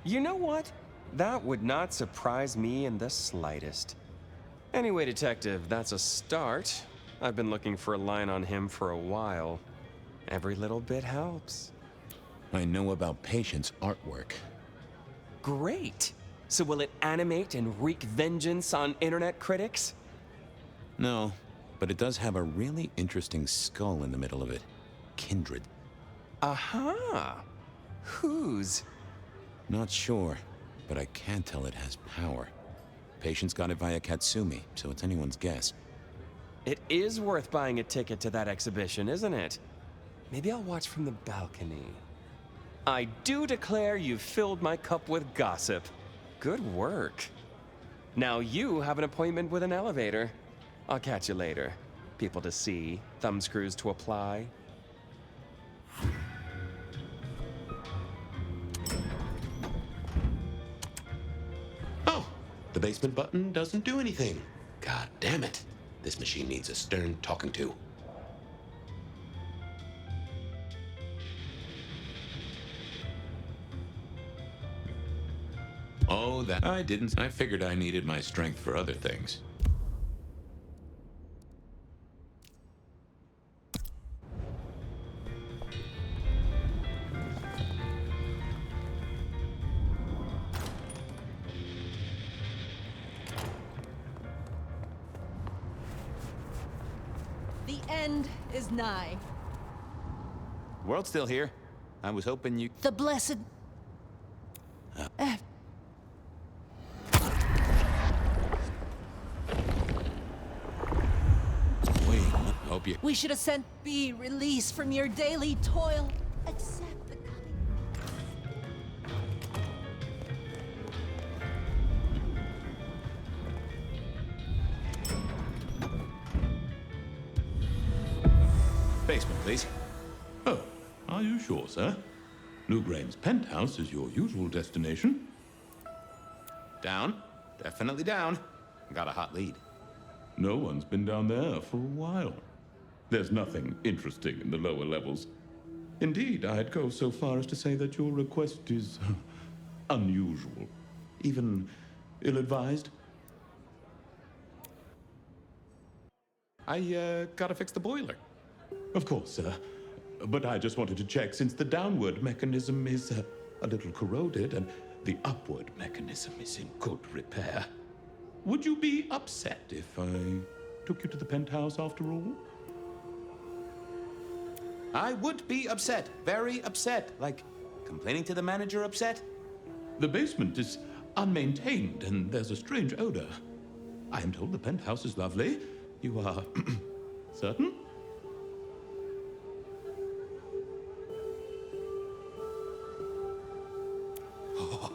You know what? That would not surprise me in the slightest. Anyway, Detective, that's a start. I've been looking for a line on him for a while. Every little bit helps. I know about Patience artwork. Great! So will it animate and wreak vengeance on internet critics? No, but it does have a really interesting skull in the middle of it. Kindred. Aha! Whose? Not sure, but I can tell it has power. Patience got it via Katsumi, so it's anyone's guess. It is worth buying a ticket to that exhibition, isn't it? Maybe I'll watch from the balcony. I do declare you've filled my cup with gossip. Good work. Now you have an appointment with an elevator. I'll catch you later. People to see, thumbscrews to apply. Oh, the basement button doesn't do anything. God damn it. This machine needs a stern talking to. Oh, that I didn't. I figured I needed my strength for other things. The end is nigh. World's still here. I was hoping you... The blessed... Wait, hope you... We should have sent be release from your daily toil. Accept the coming. Basement, please. Oh, are you sure, sir? Lou Graham's penthouse is your usual destination. Down. Definitely down. Got a hot lead. No one's been down there for a while. There's nothing interesting in the lower levels. Indeed, I'd go so far as to say that your request is unusual, even ill-advised. I gotta fix the boiler. Of course, sir. But I just wanted to check since the downward mechanism is a little corroded and the upward mechanism is in good repair. Would you be upset if I took you to the penthouse after all? I would be upset. Very upset. Like, complaining to the manager upset? The basement is unmaintained and there's a strange odor. I am told the penthouse is lovely. You are certain? Oh,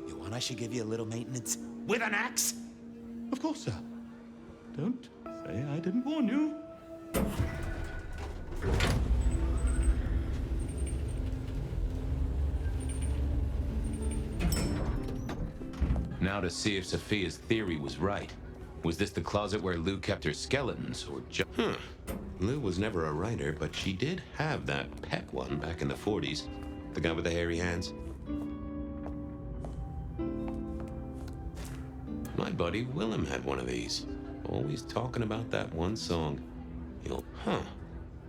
you want I should give you a little maintenance? With an axe? Of course, sir. Don't say I didn't warn you. Now to see if Sophia's theory was right. Was this the closet where Lou kept her skeletons, or just... Lou was never a writer, but she did have that pet one back in the 40s. The guy with the hairy hands. My buddy Willem had one of these. Always talking about that one song.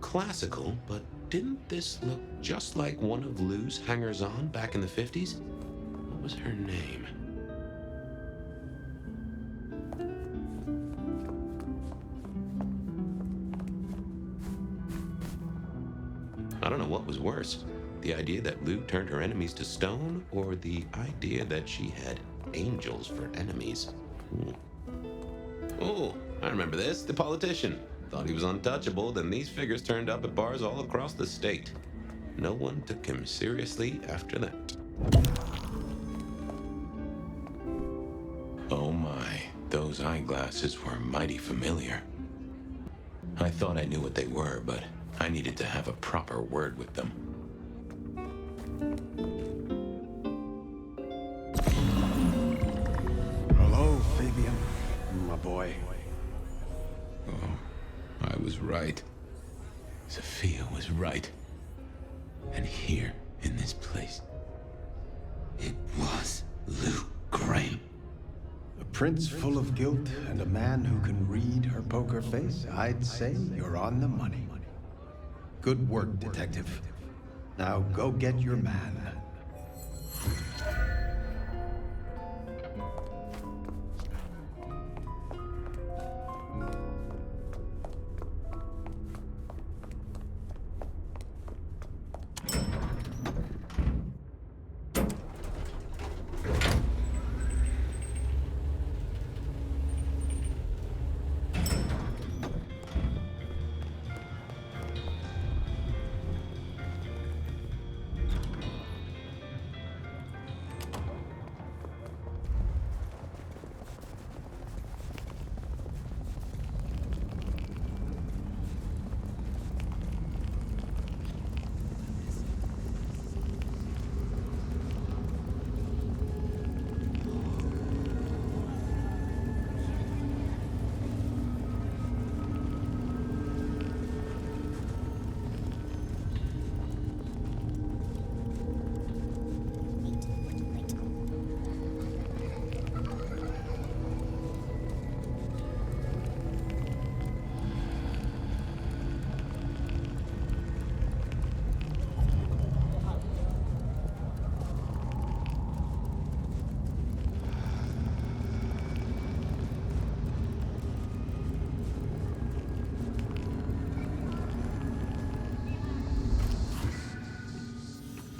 Classical, but didn't this look just like one of Lou's hangers-on back in the 50s? What was her name? I don't know what was worse. The idea that Lou turned her enemies to stone, or the idea that she had angels for enemies. Oh, I remember this. The politician. Thought he was untouchable, then these figures turned up at bars all across the state. No one took him seriously after that. Oh my, those eyeglasses were mighty familiar. I thought I knew what they were, but I needed to have a proper word with them. Hello, Fabian, my boy. Oh, I was right. Sophia was right. And here, in this place, it was Lou Graham. A prince full of guilt and a man who can read her poker face. I'd say you're on the money. Good work, detective. Now go get your man.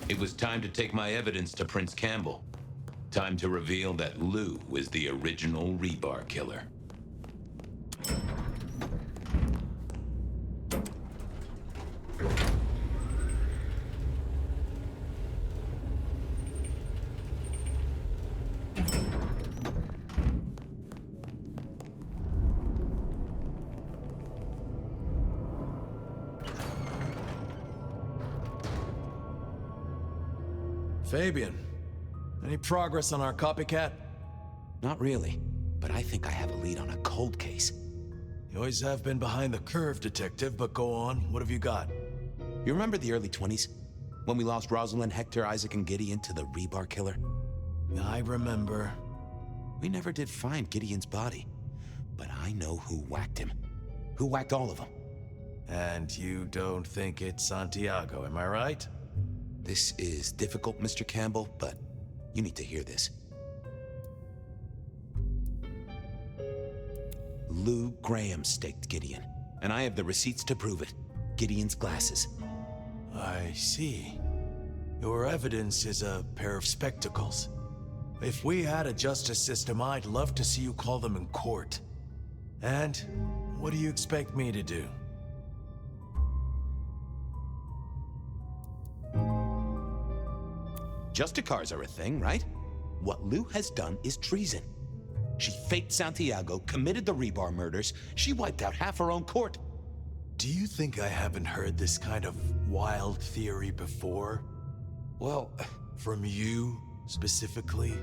It was time to take my evidence to Prince Campbell. Time to reveal that Lou was the original rebar killer. Fabian, any progress on our copycat? Not really, but I think I have a lead on a cold case. You always have been behind the curve, detective, but go on. What have you got? You remember the early 20s? When we lost Rosalind, Hector, Isaac, and Gideon to the rebar killer? I remember. We never did find Gideon's body, but I know who whacked him. Who whacked all of them. And you don't think it's Santiago, am I right? This is difficult, Mr. Campbell, but you need to hear this. Lou Graham staked Gideon, and I have the receipts to prove it. Gideon's glasses. I see. Your evidence is a pair of spectacles. If we had a justice system, I'd love to see you call them in court. And what do you expect me to do? Justicars are a thing, right? What Lou has done is treason. She faked Santiago, committed the rebar murders. She wiped out half her own court. Do you think I haven't heard this kind of wild theory before? Well, from you, specifically?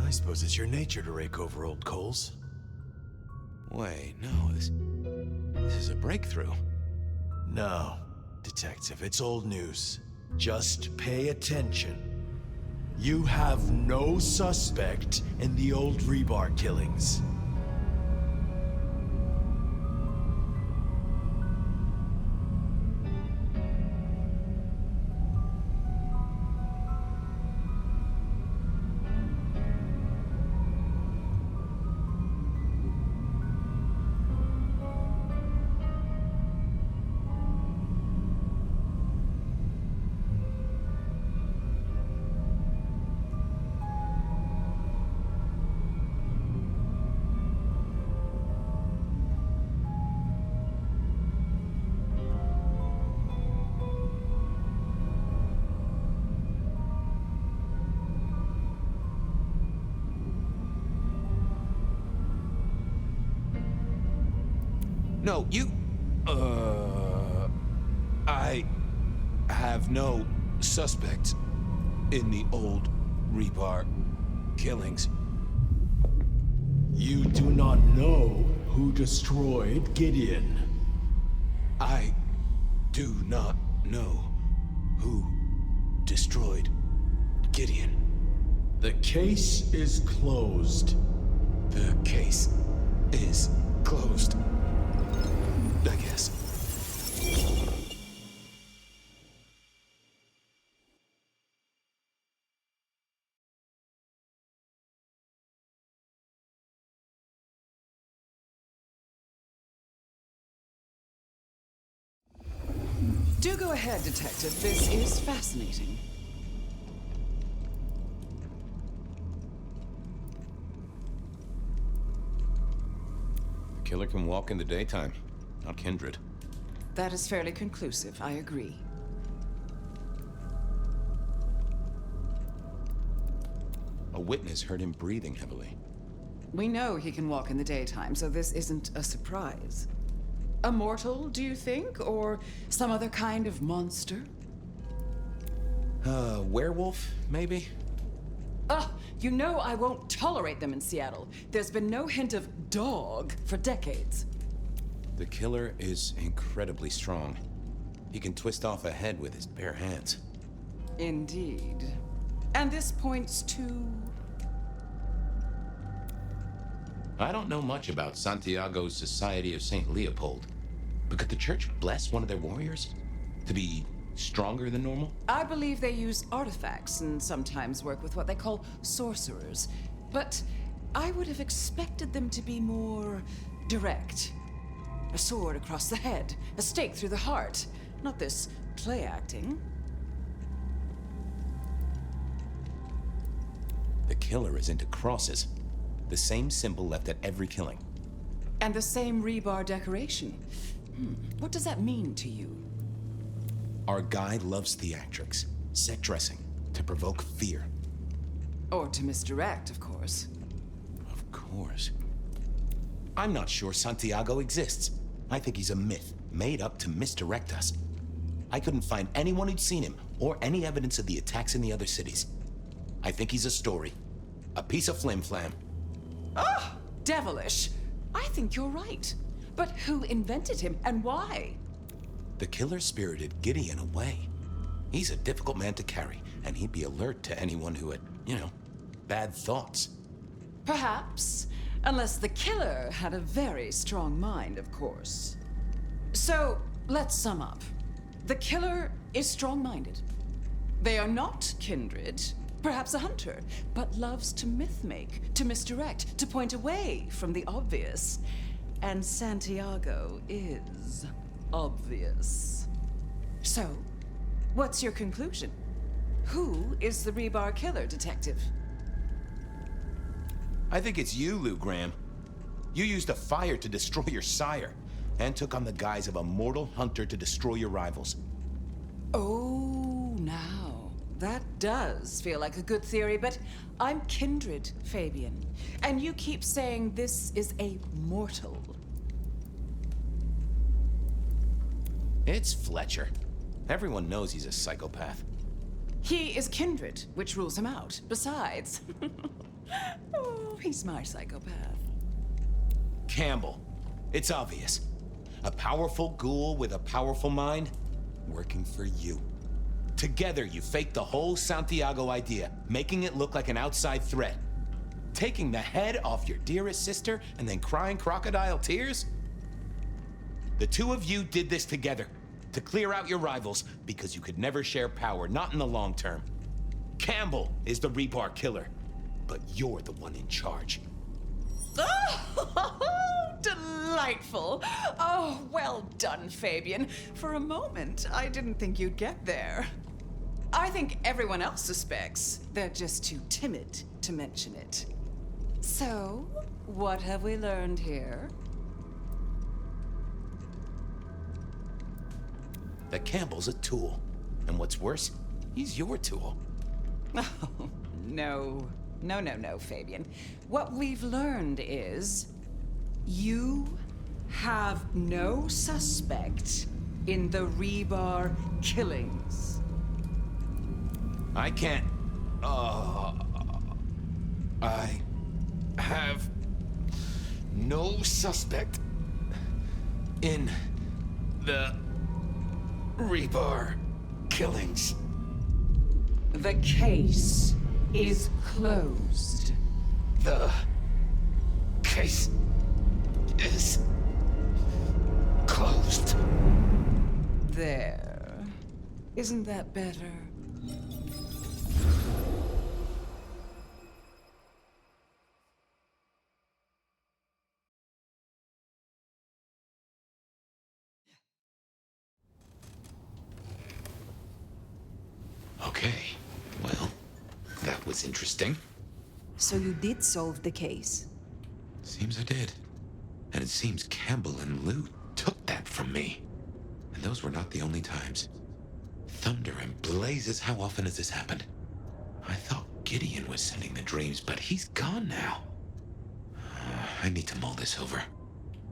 I suppose it's your nature to rake over old coals. Wait, no, this is a breakthrough. No, Detective, it's old news. Just pay attention. You have no suspect in the old rebar killings. No, you... I have no suspect in the old rebar killings. You do not know who destroyed Gideon. I do not know who destroyed Gideon. The case is closed. The case is closed. I guess. Do go ahead, Detective. This is fascinating. The killer can walk in the daytime, not Kindred. That is fairly conclusive, I agree. A witness heard him breathing heavily. We know he can walk in the daytime, so this isn't a surprise. A mortal, do you think? Or some other kind of monster? Werewolf, maybe? Ugh, you know I won't tolerate them in Seattle. There's been no hint of dog for decades. The killer is incredibly strong. He can twist off a head with his bare hands. Indeed. And this points to... I don't know much about Santiago's Society of St. Leopold, but could the church bless one of their warriors to be stronger than normal? I believe they use artifacts and sometimes work with what they call sorcerers. But I would have expected them to be more direct. A sword across the head, a stake through the heart. Not this play acting. The killer is into crosses. The same symbol left at every killing. And the same rebar decoration. What does that mean to you? Our guy loves theatrics, set dressing, to provoke fear. Or to misdirect, of course. Of course. I'm not sure Santiago exists. I think he's a myth, made up to misdirect us. I couldn't find anyone who'd seen him, or any evidence of the attacks in the other cities. I think he's a story. A piece of flim-flam. Ah, devilish. I think you're right. But who invented him, and why? The killer spirited Gideon away. He's a difficult man to carry, and he'd be alert to anyone who had, bad thoughts. Perhaps. Unless the killer had a very strong mind, of course. So, let's sum up. The killer is strong-minded. They are not kindred, perhaps a hunter, but loves to myth-make, to misdirect, to point away from the obvious. And Santiago is obvious. So, what's your conclusion? Who is the rebar killer, Detective? I think it's you, Lou Graham. You used a fire to destroy your sire, and took on the guise of a mortal hunter to destroy your rivals. Oh, now, that does feel like a good theory, but I'm kindred, Fabian. And you keep saying this is a mortal. It's Fletcher. Everyone knows he's a psychopath. He is kindred, which rules him out. Besides, Oh, he's my psychopath. Campbell. It's obvious. A powerful ghoul with a powerful mind working for you. Together, you faked the whole Santiago idea, making it look like an outside threat. Taking the head off your dearest sister and then crying crocodile tears? The two of you did this together to clear out your rivals because you could never share power, not in the long term. Campbell is the rebar killer, but you're the one in charge. Oh, delightful. Oh, well done, Fabian. For a moment, I didn't think you'd get there. I think everyone else suspects. They're just too timid to mention it. So, what have we learned here? That Campbell's a tool. And what's worse, he's your tool. Oh, no. No, Fabian. What we've learned is you have no suspect in the rebar killings. I can't. I have no suspect in the rebar killings. The case is closed. The case is closed. There. Isn't that better? Okay, well, that was interesting. So you did solve the case? Seems I did. And it seems Campbell and Lou took that from me. And those were not the only times. Thunder and blazes, how often has this happened? I thought Gideon was sending the dreams, but he's gone now. I need to mull this over.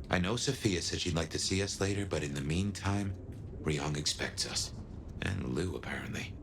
I know Sophia said she'd like to see us later, but in the meantime, Ryong expects us. And Lou, apparently.